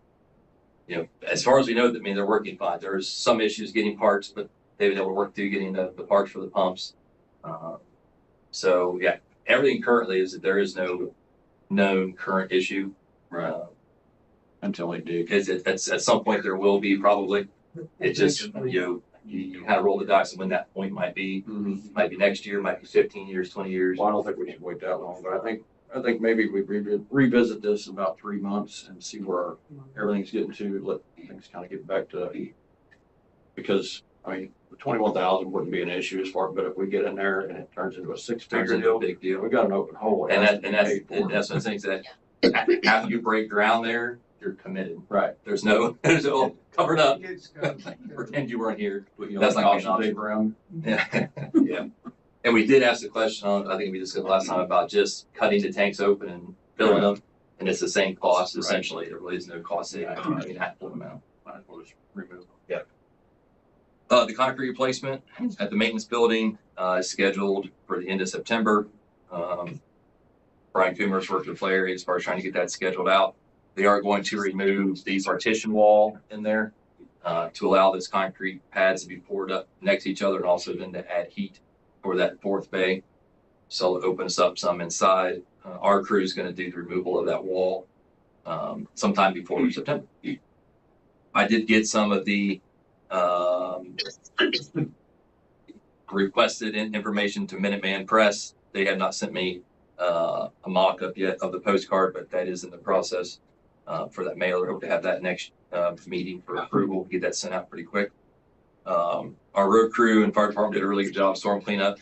as far as we know, they're working fine. There's some issues getting parts, but they've been able to work through getting the parts for the pumps. So yeah, everything currently is that there is no known current issue. Right. Until they dig. At some point there will be probably. It just, you kind of roll the dice on when that point might be. Might be next year, might be 15 years, 20 years. Well, I don't think we should wait that long, but I think maybe we revisit this in about 3 months and see where everything's getting to, let things kind of get back to, because, the 21,000 wouldn't be an issue as far, but if we get in there and it turns into a Turns six-figure into a deal, big deal. we got an open hole. And that's one of the things that after you break ground there, you're committed. Right. There's no covered up. Pretend you weren't here. That's not an option. Ground. Yeah. Yeah. And we did ask the question on, I think we discussed last time about just cutting the tanks open and filling them. And it's the same cost essentially. There really is no cost saving. That full amount. Might as well just remove them. Yeah. The concrete replacement at the maintenance building is scheduled for the end of September. Brian Coomer's worked with Larry as far as trying to get that scheduled out. They are going to remove the partition wall in there to allow this concrete pads to be poured up next to each other and also then to add heat for that fourth bay. So it'll open us up some inside. Our crew is going to do the removal of that wall sometime before September. I did get some of the requested information to Minuteman Press. They have not sent me a mock-up yet of the postcard, but that is in the process for that mailer. Hope to have that next meeting for approval. Get that sent out pretty quick. Our road crew and fire department did a really good job storm cleanup.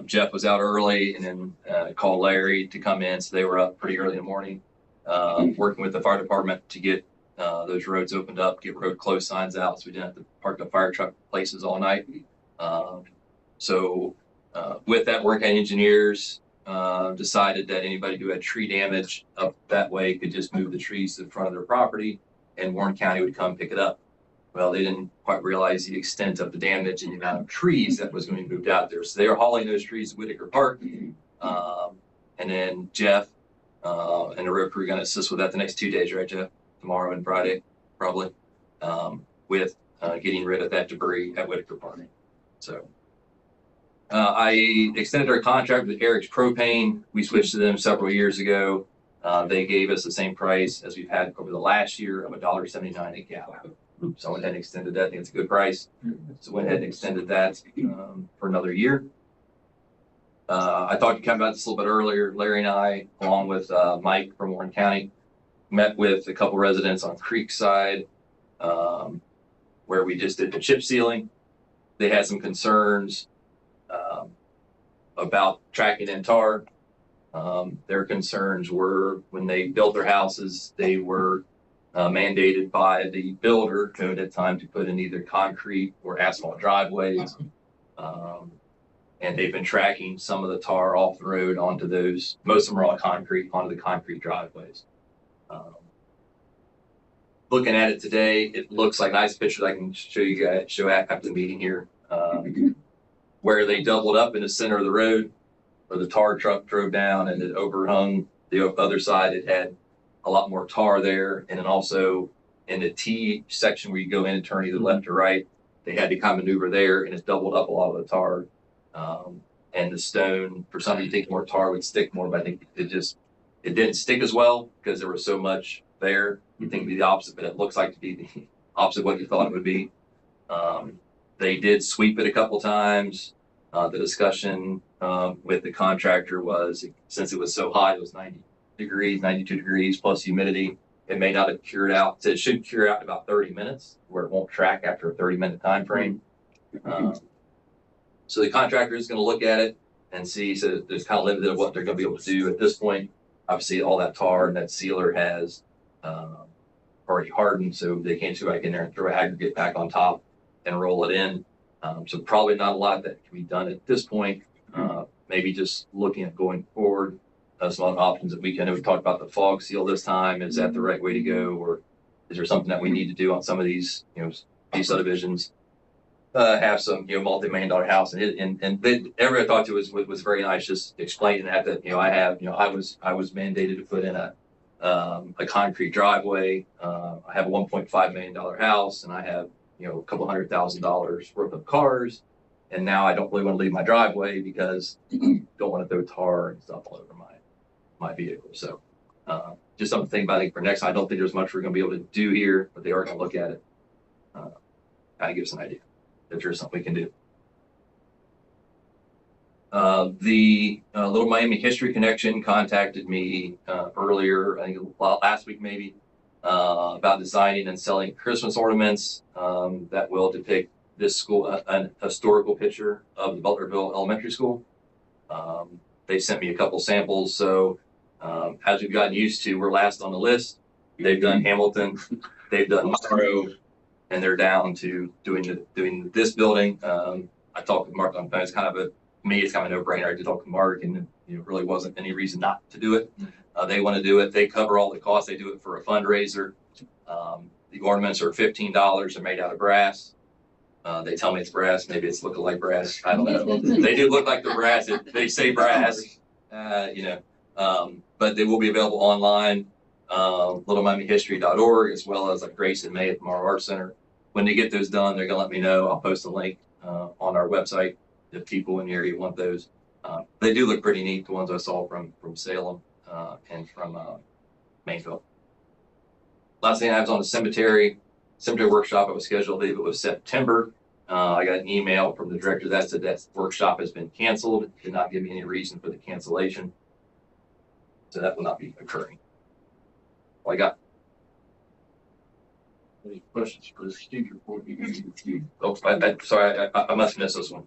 Jeff was out early and then called Larry to come in, so they were up pretty early in the morning, working with the fire department to get those roads opened up, get road closed signs out, so we didn't have to park the fire truck places all night. With that, Warren County engineers decided that anybody who had tree damage up that way could just move the trees to the front of their property, and Warren County would come pick it up. Well, they didn't quite realize the extent of the damage and the amount of trees that was going to be moved out there. So they were hauling those trees to Whitaker Park. And then Jeff and the road crew are going to assist with that the next 2 days, right, Jeff? Tomorrow and Friday, probably, with getting rid of that debris at Whitaker Park. So I extended our contract with Eric's Propane. We switched to them several years ago. They gave us the same price as we've had over the last year of $1.79 a gallon. So I went ahead and extended that. I think it's a good price. So went ahead and extended that for another year. I talked to Ken about this a little bit earlier. Larry and I, along with Mike from Warren County, met with a couple residents on Creekside, where we just did the chip sealing. They had some concerns about tracking in tar. Their concerns were when they built their houses, they were mandated by the builder code at time to put in either concrete or asphalt driveways. And they've been tracking some of the tar off the road onto those, most of them are on concrete, onto the concrete driveways. Looking at it today, it looks like nice pictures I can show you guys, show after the meeting here, where they doubled up in the center of the road, where the tar truck drove down and it overhung the other side. It had a lot more tar there. And then also in the T section where you go in and turn either left or right, they had to kind of maneuver there, and it doubled up a lot of the tar. And the stone, for some you think more tar would stick more, but I think it didn't stick as well because there was so much there. You think it'd be the opposite, but it looks like to be the opposite of what you thought it would be. They did sweep it a couple times. The discussion with the contractor was, since it was so hot, it was 90 degrees, 92 degrees plus humidity, it may not have cured out. So it should cure out in about 30 minutes, where it won't track after a 30-minute time frame. So the contractor is going to look at it and see. So there's kind of limited of what they're going to be able to do at this point. Obviously, all that tar and that sealer has already hardened, so they can't go back in there and throw aggregate back on top and roll it in. So probably not a lot that can be done at this point. Maybe just looking at going forward, some other options that we can. We talked about the fog seal this time. Is that the right way to go, or is there something that we need to do on some of these, these subdivisions? Have some, multi-million-dollar house, and everybody I talked to was very nice, just explaining that I was mandated to put in a concrete driveway. I have a $1.5 million house, and I have a couple $100,000 worth of cars, and now I don't really want to leave my driveway because I don't want to throw tar and stuff all over my vehicle. So just something to think about. I think for next time, I don't think there's much we're going to be able to do here, but they are going to look at it. Kind of give us an idea if there's something we can do. The Little Miami History Connection contacted me earlier, I think last week maybe, about designing and selling Christmas ornaments that will depict this school, an historical picture of the Butlerville Elementary School. They sent me a couple samples, so as we've gotten used to, we're last on the list. They've done Hamilton, they've done Monroe, and they're down to doing this building. I talked with Mark on the phone. It's kind of a no-brainer. I did talk to Mark, and it really wasn't any reason not to do it. They want to do it. They cover all the costs. They do it for a fundraiser. The ornaments are $15. They're made out of brass. They tell me it's brass. Maybe it's looking like brass. I don't know. They do look like the brass. They say brass, but they will be available online, littlemiamihistory.org, as well as like Grace and May at the Morrow Art Center. When they get those done, they're going to let me know. I'll post a link on our website if people in the area want those. They do look pretty neat, the ones I saw from Salem, and from, Mainville. Last thing I was on the cemetery workshop. I was scheduled, I believe it was September. I got an email from the director that said that workshop has been canceled. Did not give me any reason for the cancellation. So that will not be occurring. Well, I got, Any questions for Steve before you? oh, sorry, I must miss this one.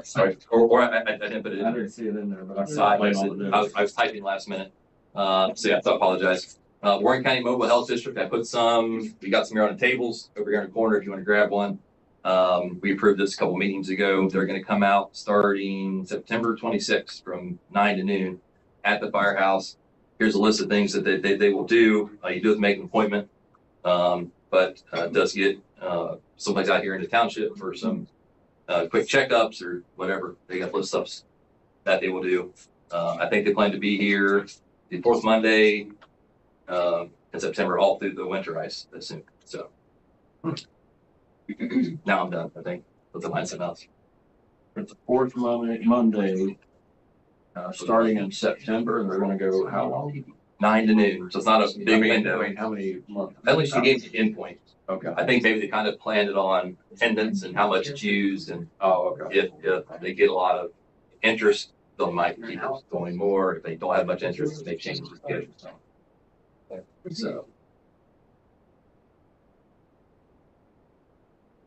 Sorry, or I didn't put it I in. didn't see it in there, but I I saw it. was typing last minute. So yeah, so I apologize. Warren County Mobile Health District, we got some here on the tables over here in the corner if you want to grab one. We approved this a couple meetings ago. They're going to come out starting September 26th from 9 to noon at the firehouse. Here's a list of things that they will do. You do have to make an appointment, but it does get someplace out here in the township for some quick checkups or whatever. They got list ups that they will do. I think they plan to be here the fourth Monday in September, all through the winter ice. Soon. So now I'm done. I think let's find something else. It's the fourth Monday, starting in September, and they're gonna go how long? 9 to noon, so it's not a big window. How many months? At least you gave the endpoint. Okay. I think maybe they kind of planned it on attendance and how much it's used, and Oh, okay. if they get a lot of interest, they might keep going more. If they don't have much interest, they change the schedule. So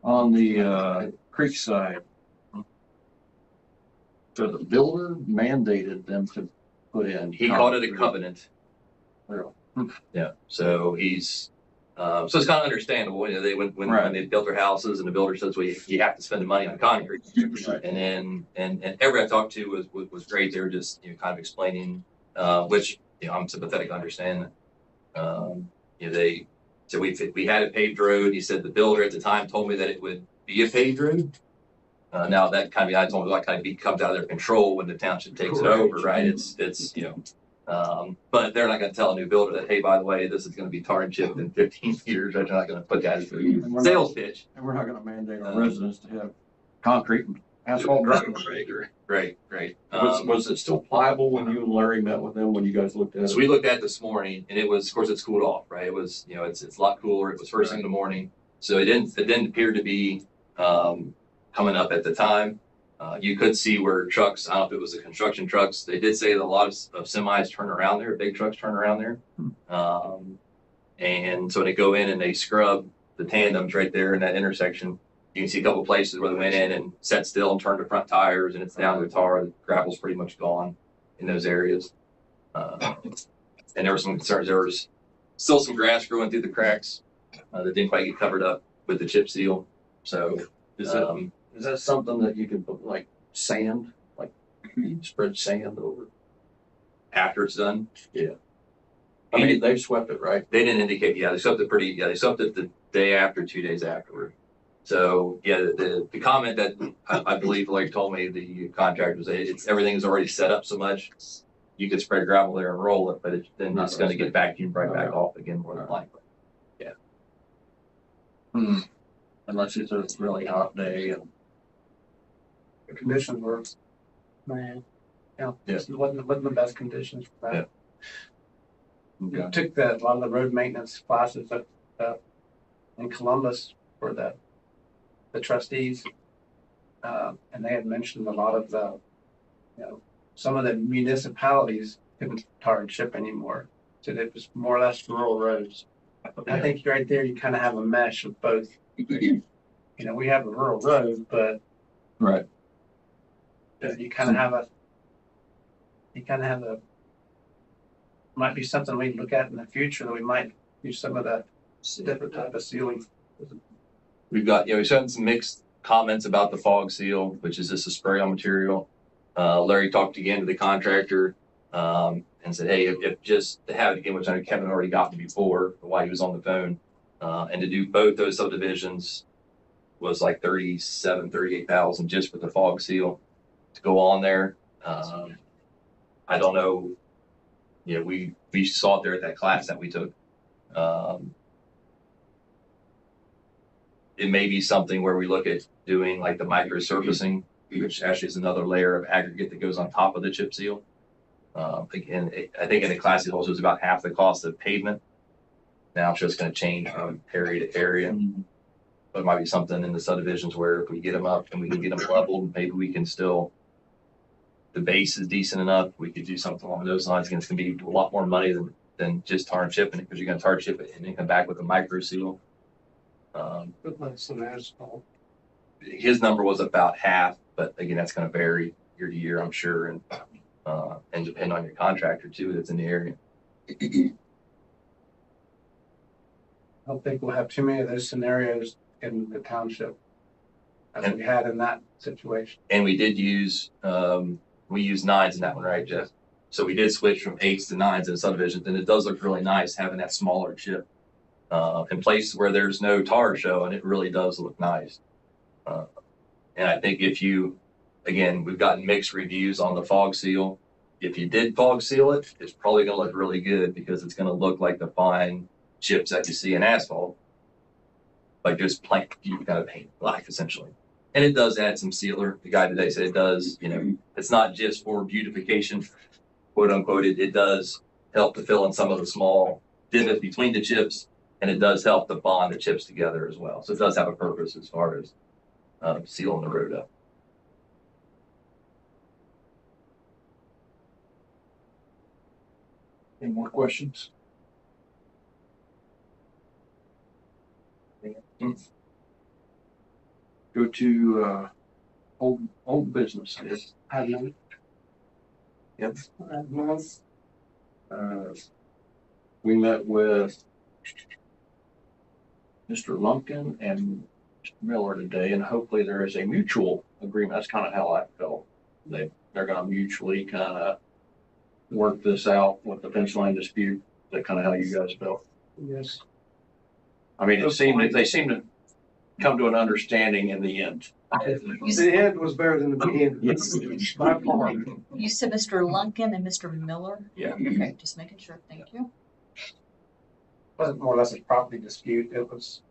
On the creek side, so the builder mandated them to put in. he called it a covenant. Really? Yeah, so he's, so it's kind of understandable, you know, they, when they built their houses and the builder says, well, you have to spend the money on concrete. Right. And then, and everybody I talked to was great. They were just, you know, kind of explaining, which, you know, I'm sympathetic to understand. You know, so we had a paved road. He said the builder at the time told me that it would be a paved road. Now that kind of, I told me that kind of comes out of their control when the township takes it over, right? It's, you know, but they're not going to tell a new builder that, hey, by the way, this is going to be tar and chipped in 15 years. They're not going to put that as a sales pitch. And we're not gonna mandate our residents to have concrete and asphalt driveways. Great. Was it still pliable when you and Larry met with them, when you guys looked at it? So we looked at it this morning, and it was, of course, it's cooled off, right? It was, you know, it's a lot cooler. It was first thing in the morning, so it didn't appear to be coming up at the time. You could see where trucks, I don't know if it was the construction trucks. They did say that a lot of semis turn around there, big trucks turn around there. And so they go in and they scrub the tandems right there in that intersection. You can see a couple places where they went in and sat still and turned the front tires, and it's down to tar. The gravel's pretty much gone in those areas. And there were some concerns. There was still some grass growing through the cracks that didn't quite get covered up with the chip seal. So Is that something that you can put like sand, like spread sand over? after it's done, I mean, they've swept it, right? they didn't indicate. Yeah, they swept it they swept it the day after, 2 days afterward. So yeah, the comment that I believe Larry told me, the contractor was, everything is already set up so much, you could spread gravel there and roll it, but then it's going to get vacuumed right back off again more than likely. Unless it's a really hot day and. The conditions were, man, Yeah. it wasn't the best conditions for that. Okay. Took a lot of the road maintenance classes in Columbus for the trustees. And they had mentioned a lot of the, you know, some of the municipalities couldn't tar and chip anymore. So it was more or less rural roads. I think right there, you kind of have a mesh of both. You know, we have a rural road, but Right. you kind of have a, might be something we look at in the future, that we might use some of that different type of sealing. We've got, we've gotten some mixed comments about the fog seal, which is just a spray on material. Larry talked again to the contractor and said, hey, if just to have it again, which I know Kevin already got me before while he was on the phone, and to do both those subdivisions was like 38,000 just for the fog seal to go on there. I don't know. We saw it there at that class that we took. It may be something where we look at doing like the micro surfacing which actually is another layer of aggregate that goes on top of the chip seal. Again, I think in the class it also was about half the cost of pavement. Now it's just gonna change from area to area. But it might be something in the subdivisions where if we get them up and we can get them leveled, maybe we can still, the base is decent enough, we could do something along those lines. Again, it's gonna be a lot more money than just tar and chipping it, because you're gonna tar chip it and then come back with a micro seal. But like some asphalt. His number was about half, but again, that's gonna vary year to year, I'm sure, and depend on your contractor too, that's in the area. I don't think we'll have too many of those scenarios in the township as we had in that situation. And we did use, we used nines in that one, right, Jeff? So we did switch from 8s to 9s in subdivisions, and it does look really nice having that smaller chip. In places where there's no tar showing, it really does look nice. And I think if you, again, we've gotten mixed reviews on the fog seal. If you did fog seal it, it's probably gonna look really good because it's gonna look like the fine chips that you see in asphalt. Like just plank, you kind of paint black essentially. And it does add some sealer. The guy today said it does, it's not just for beautification, quote unquote. It does help to fill in some of the small divots between the chips, and it does help to bond the chips together as well. So it does have a purpose as far as sealing the road up. Any more questions? Go to, old business. Yep. We met with Mr. Lumpkin and Mr. Miller today, and hopefully there is a mutual agreement. That's kind of how I felt. They're gonna mutually kind of work this out with the fence line dispute. Is that kind of how you guys felt? Yes. I mean, they seem to come to an understanding in the end. The end was better than the beginning. Yes, by far. You said Mr. Lunkin and Mr. Miller? Yeah. Okay, just making sure. Thank you. Wasn't more or less a property dispute. It was.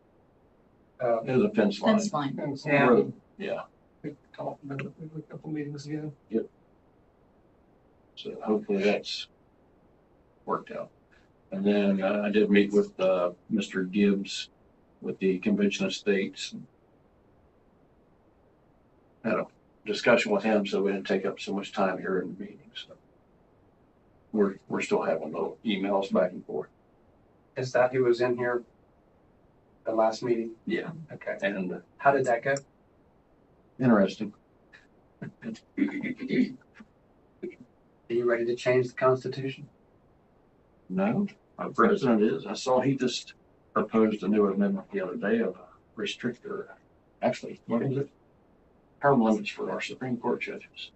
It was a fence line. That's fine. Road. Yeah. We talked about it a couple meetings ago. So hopefully that's worked out. And then I did meet with Mr. Gibbs with the Convention of States. Had a discussion with him, so we didn't take up so much time here in the meeting. So we're still having little emails back and forth. Is that who was in here the last meeting? Yeah. Okay. And How did that go? interesting. Are you ready to change the Constitution? No, our president is. I saw he just proposed a new amendment the other day of a restrictor. Actually, what is it? Term limits for our Supreme Court judges.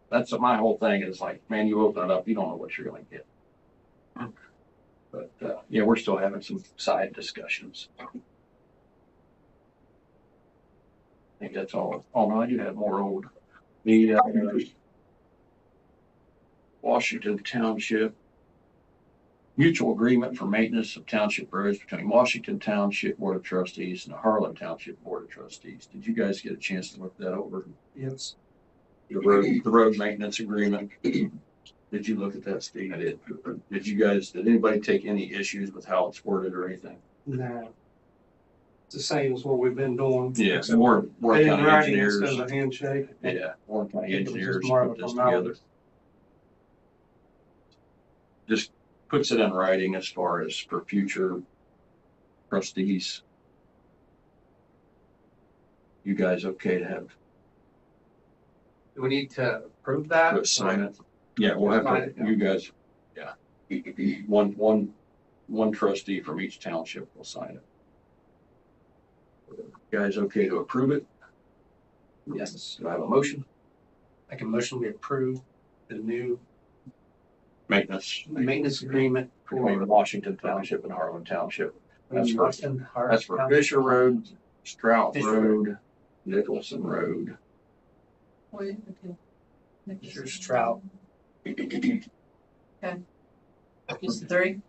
That's my whole thing is like, man, you open it up, you don't know what you're going to get. But yeah, we're still having some side discussions. I think that's all. Oh no, I do have more old. The Washington Township mutual agreement for maintenance of township roads between Washington Township Board of Trustees and the Harlan Township Board of Trustees. Did you guys get a chance to look that over? Yes. The road maintenance agreement. Did you look at that, Steve? I did. Did anybody take any issues with how it's worded or anything? No. It's the same as what we've been doing. Yeah, Warren County engineers. Instead of a handshake. Yeah, Warren County It was just engineers more of put a this formality. together. Just puts it in writing as far as for future trustees. You guys okay to have Do we need to approve that? to sign it? Yeah, we'll have Sign to, it, you guys, yeah. One trustee from each township will sign it. You guys okay to approve it? Yes. Do I have a motion? Make a motion, we approve the new Maintenance maintenance agreement between for Washington Township and Harlan Township. That's for, Washington. that's for Fisher Road, Strout Fisher Road, Nicholson Road. Fisher, Strout. Just the three?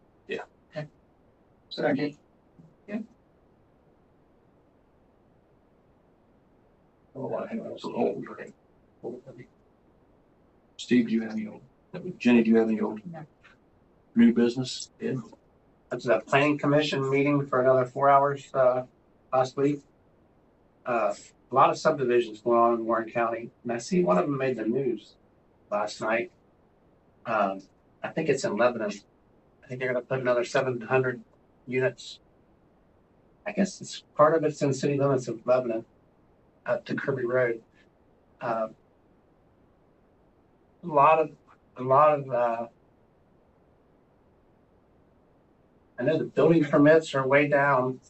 Second. Steve, do you have any old? Jenny, do you have any old? No. New business? Yeah. That's a planning commission meeting for another 4 hours, last week. A lot of subdivisions going on in Warren County, and I see one of them made the news last night. I think it's in Lebanon. I think they're gonna put another 700 units. I guess it's part of it's in city limits of Lebanon, up to Kirby Road. A lot of, I know the building permits are way down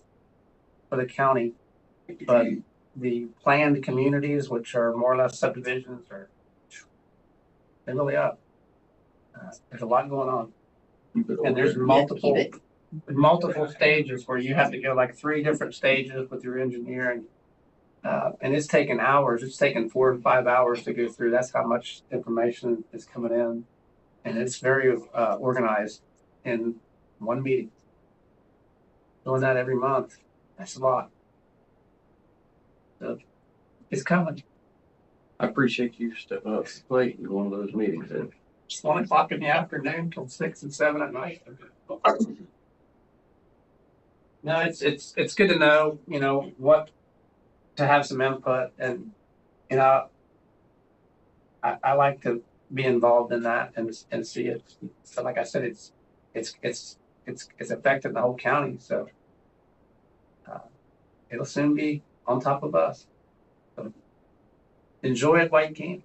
for the county, but the planned communities, which are more or less subdivisions, they're really up. There's a lot going on. And there's multiple stages where you have to go like 3 different stages with your engineering. And it's taken hours. It's taken 4 to 5 hours to go through. That's how much information is coming in. And it's very organized in one meeting. Doing that every month, that's a lot. So it's coming. I appreciate you stepping up to the plate and going to those meetings. It's 1 o'clock in the afternoon till 6 and 7 at night. No, it's good to know, what to have some input, and I like to be involved in that and see it. So like I said, it's affected the whole county, so it'll soon be on top of us. So enjoy it while you can.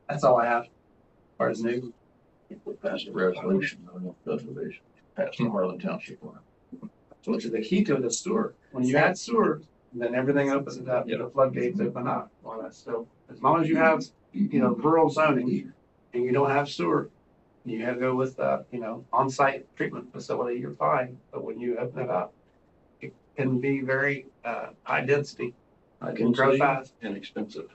That's all I have as far as news. We passed a resolution on the subdivision, passed the Harlan Township one. So it's the key to the sewer. When you add sewer, then everything opens up, the floodgates open up on us. So as long as you have, rural zoning and you don't have sewer, you have to go with, on-site treatment facility, you're fine. But when you open it up, it can be very, high density. It can grow fast. Inexpensive.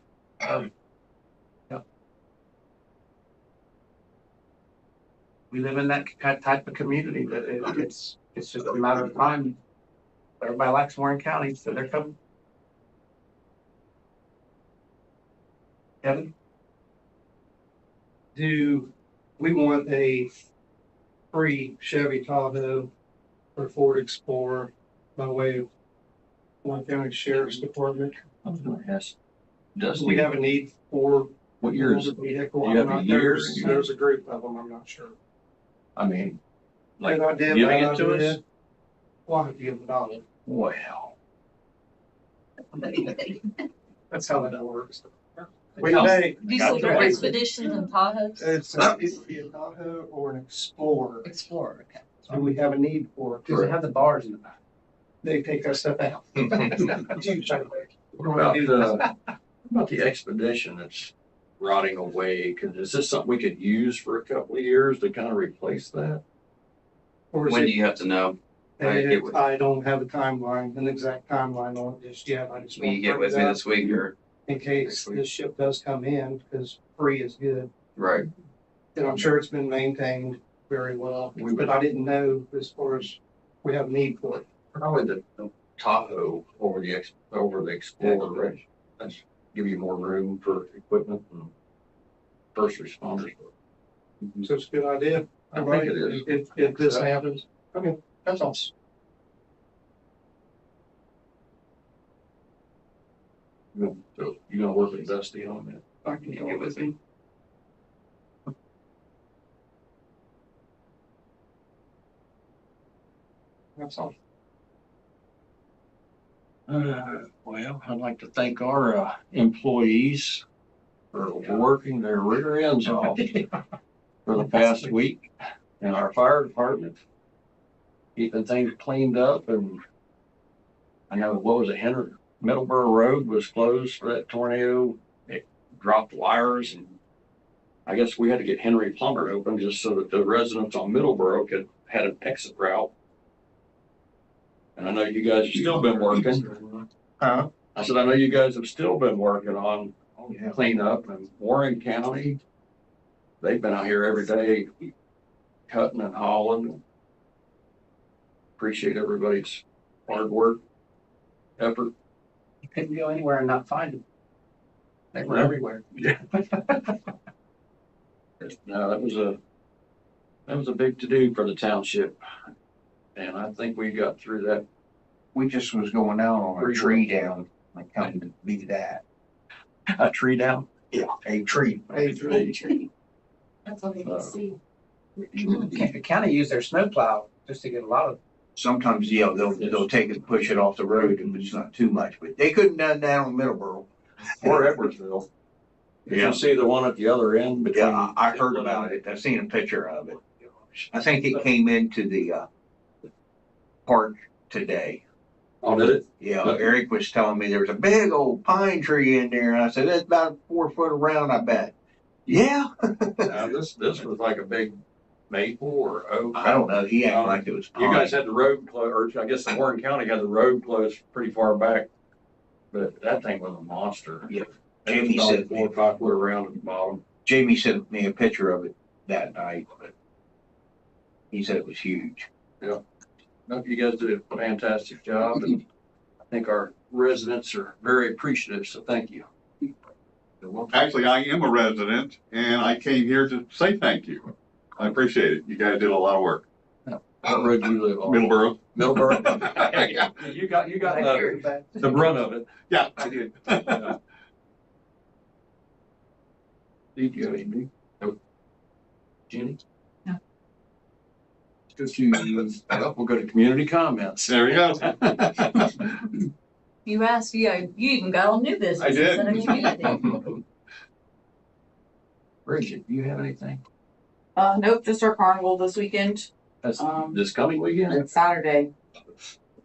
We live in that type of community that it's just a matter of time. Everybody likes Warren County, so they're coming. Kevin? Do we want a free Chevy Tahoe or Ford Explorer by way of Warren County Sheriff's Department? I was gonna ask, Do we have a need for what year is it? vehicle? Do you have I'm a not- year? There's a group of them, I'm not sure. I mean, like Good idea, giving bad it to idea. us? Well, I have to give them $1. Well, That's how that works. We We pay, Diesel for expeditions and Tahoes? it's either be a Tahoe or an Explorer. Explorer, okay. Do we have a need for it? Because they have the bars in the back. They take that stuff out. what about the expedition that's rotting away? Is this something we could use for a couple of years to kind of replace that? Or is When do it- you have to know? Get with- I don't have a timeline, an exact timeline on it just yet. I just Will want you to get bring with it me up this week or? in case this ship does come in, because free is good. Right. And I'm sure it's been maintained very well, but I didn't know as far as we have need for it. Probably the Tahoe over the Explorer, right? That's give you more room for equipment and first responders. So it's a good idea. I think it is. If this happens. Okay, that's all. So you're gonna work with Dusty on that? I can get with me. That's all. Well, I'd like to thank our employees for working their rear ends off for the past week, and our fire department keeping things cleaned up. And I know, what was it, Middleborough Road was closed for that tornado. It dropped wires, and I guess we had to get Henry Plummer open just so that the residents on Middleborough had an exit route. And I know you guys have still been working. Huh? I said, I know you guys have still been working on cleanup, and Warren County, they've been out here every day cutting and hauling. Appreciate everybody's hard work. effort. You couldn't go anywhere and not find them. They were everywhere. No, that was a big to-do for the township. And I think we got through that. We just was going down on a Pretty tree down, like coming to be that. A tree down? Yeah, a tree. That's all they can see. The county used their snowplow just to get a lot of, Sometimes, yeah, they'll take it and push it off the road if it's not too much, but they couldn't done that on Middleborough. Or Edwardsville. Did Yeah. you see the one at the other end? between- Yeah, I heard about it. I've seen a picture of it. I think it came into the park today. Oh, did it? Yeah, Eric was telling me there was a big old pine tree in there, and I said, that's about 4 foot around, I bet. Yeah. Now, this was like a big maple or oak. I don't know, he acted like it was You pine. guys had the road closed, or I guess the Warren County had the road closed pretty far back. But that thing was a monster. Yeah. It was Jamie probably said- 4 or 5 foot around at the bottom. Jamie sent me a picture of it that night, but he said it was huge. No, you guys did a fantastic job, and I think our residents are very appreciative, so thank you. Actually, I am a resident and I came here to say thank you. I appreciate it. You guys did a lot of work. What road do you live on? Middleborough. Middleborough? You got the brunt of it. Yeah, I did. Did you have anything? Nope. Jenny? No. Let's go to, well, we'll go to community comments. There we go. You asked, yeah, you even got on new business. I did. instead of community. Bridget, do you have anything? Nope, just our carnival this weekend. That's Um, this coming weekend? It's Saturday.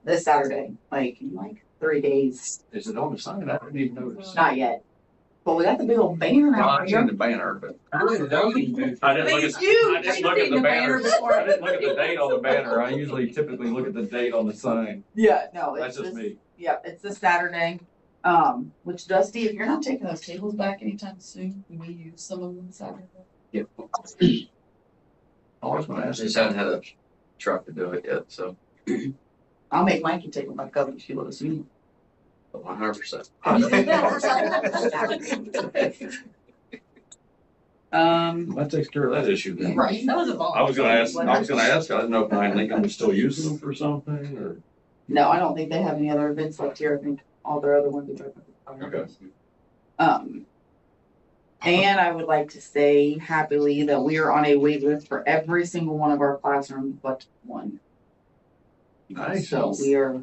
This Saturday, like in like 3 days. Is it on the sign? I didn't even notice. Not yet. But we got the big old banner Well, out I here. seen the banner, but I didn't It's look at, you. I didn't look I've at seen the the banner. banner before. I didn't look at the date on the banner. I usually typically look at the date on the sign. Yeah, no, That's it's just me. yeah, it's this Saturday. Which Dusty, if you're not taking those tables back anytime soon, we may use some of them Saturday. Yep. I was gonna I ask just you. haven't had a truck to do it yet, so I'll make Mikey take them back up if you let us use 100%. them. That takes care of that issue then. Right. That was a I vol. was gonna ask, I didn't know if Pine Lincoln was still using them for something or. No, I don't think they have any other events left here. I think all their other ones are. Okay. And I would like to say happily that we are on a wait list for every single one of our classrooms but one. Nice. So we are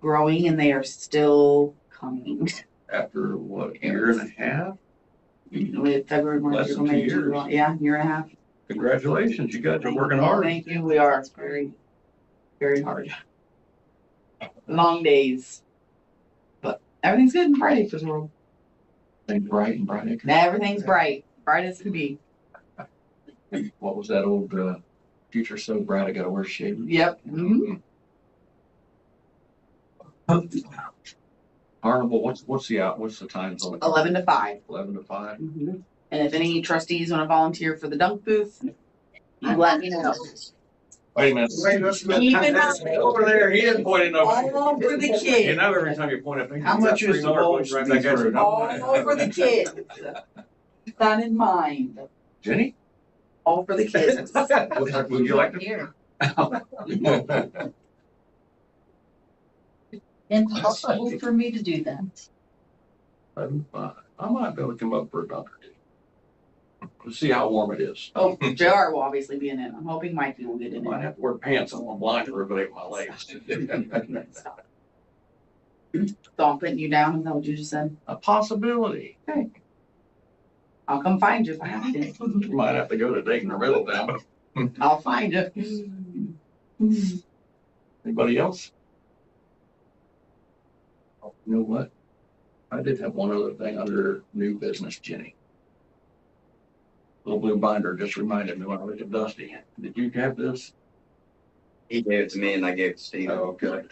growing and they are still coming. After what, a year and a half? We had February, March, Less April, than 2 May, June, years. July. Yeah, year and a half. Congratulations, you guys are working hard. Thank you. We are very, very hard. Long days. But everything's good and bright this world. Things bright and bright. Everything's bright. Bright as can be. What was that old, future so bright I gotta wear shades? Yep. Mhm. Carnival, what's the time zone? 11 to 5. 11 to 5? And if any trustees want to volunteer for the dunk booth, you let me know. Wait a minute. Keep in mind. Over there, he didn't point at nobody. All for the You kids. know, every time you point at me. How much is the bowl? Right back at you. All for the kids. Keep that in mind. Jenny? All for the kids. Would you like to? Here. Impossible for me to do that. 11 to 5. I might be able to come up for a dunk or two. We'll see how warm it is. Oh, JR will obviously be in it. I'm hoping Mikey will get in I might it. have to wear pants on. I'm blind to regulate my legs. So I'm putting you down. Is that what you just said? A possibility. I'll come find you if I have to. Might have to go to Dayton or Middletown. I'll find you. Anybody else? Oh, you know what? I did have one other thing under new business, Jenny. Little blue binder just reminded me when I looked at Dusty. Did you have this? He gave it to me and I gave it to Steve. Oh, okay.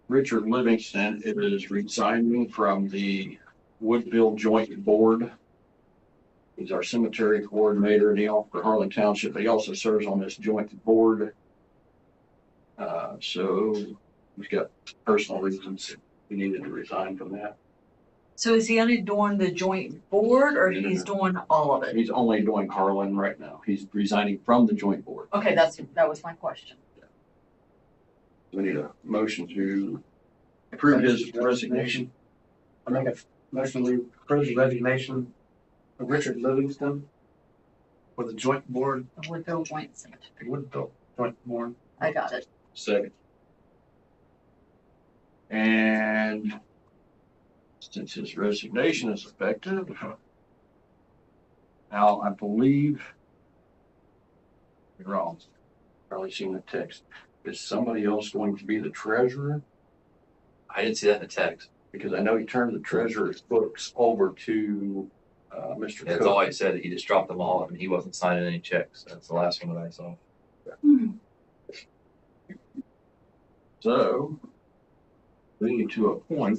Richard Livingston is resigning from the Woodville Joint Board. He's our cemetery coordinator for Harlan Township, but he also serves on this joint board. So he's got personal reasons he needed to resign from that. So is he only doing the joint board or No, no, he's no. doing all of it? He's only doing Harlan right now. He's resigning from the joint board. Okay, that was my question. We need a motion to approve his resignation. I make a motion to approve the resignation of Richard Livingston for the joint board, The Woodville Joint Cemetery. Woodville Joint Board. I got it. Second. And since his resignation is effective, now I believe, you're wrong, probably seen the text. Is somebody else going to be the treasurer? I didn't see that in the text. Because I know he turned the treasurer's books over to Mr. That's all Cook. I said. He just dropped them all and he wasn't signing any checks. That's the last one that I saw. So we need to appoint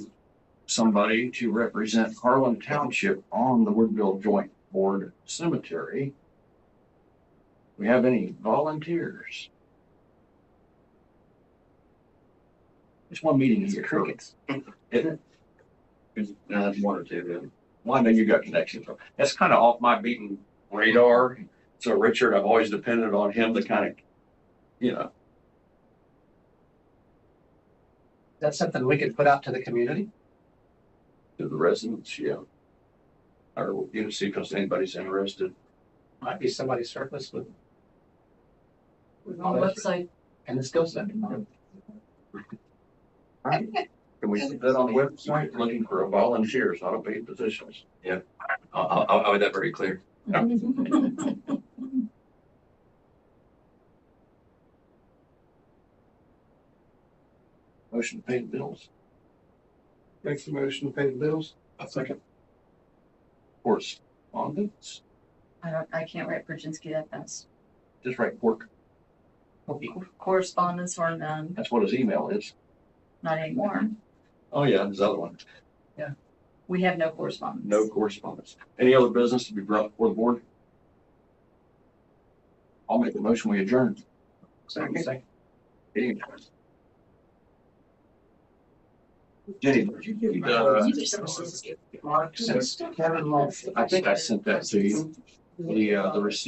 somebody to represent Harlan Township on the Woodville Joint Board Cemetery. We have any volunteers? It's one meeting a year. Crickets. Isn't it? No, that's one or two, yeah. Well, I know you got connections. That's kind of off my beaten radar. So Richard, I've always depended on him to kind of, you know, That's something we could put out to the community. to the residents, yeah. Or, you know, see if anybody's interested. Might be somebody surplus with. On the website. And the skill set. Can we put that on the website? Looking for volunteers, not a paid positions. I'll make that very clear. Motion to pay the bills. Makes the motion to pay the bills. A second. Correspondence, I can't write Brzezinski that fast. just write work. Correspondence or none, That's what his email is. not anymore. Oh, yeah, his other one. We have no correspondence. No correspondence. Any other business to be brought before the board? I'll make the motion, we adjourn. Second. Meeting adjourned. Jenny, did you give, Since Kevin left. I think I sent that to you, the receipt.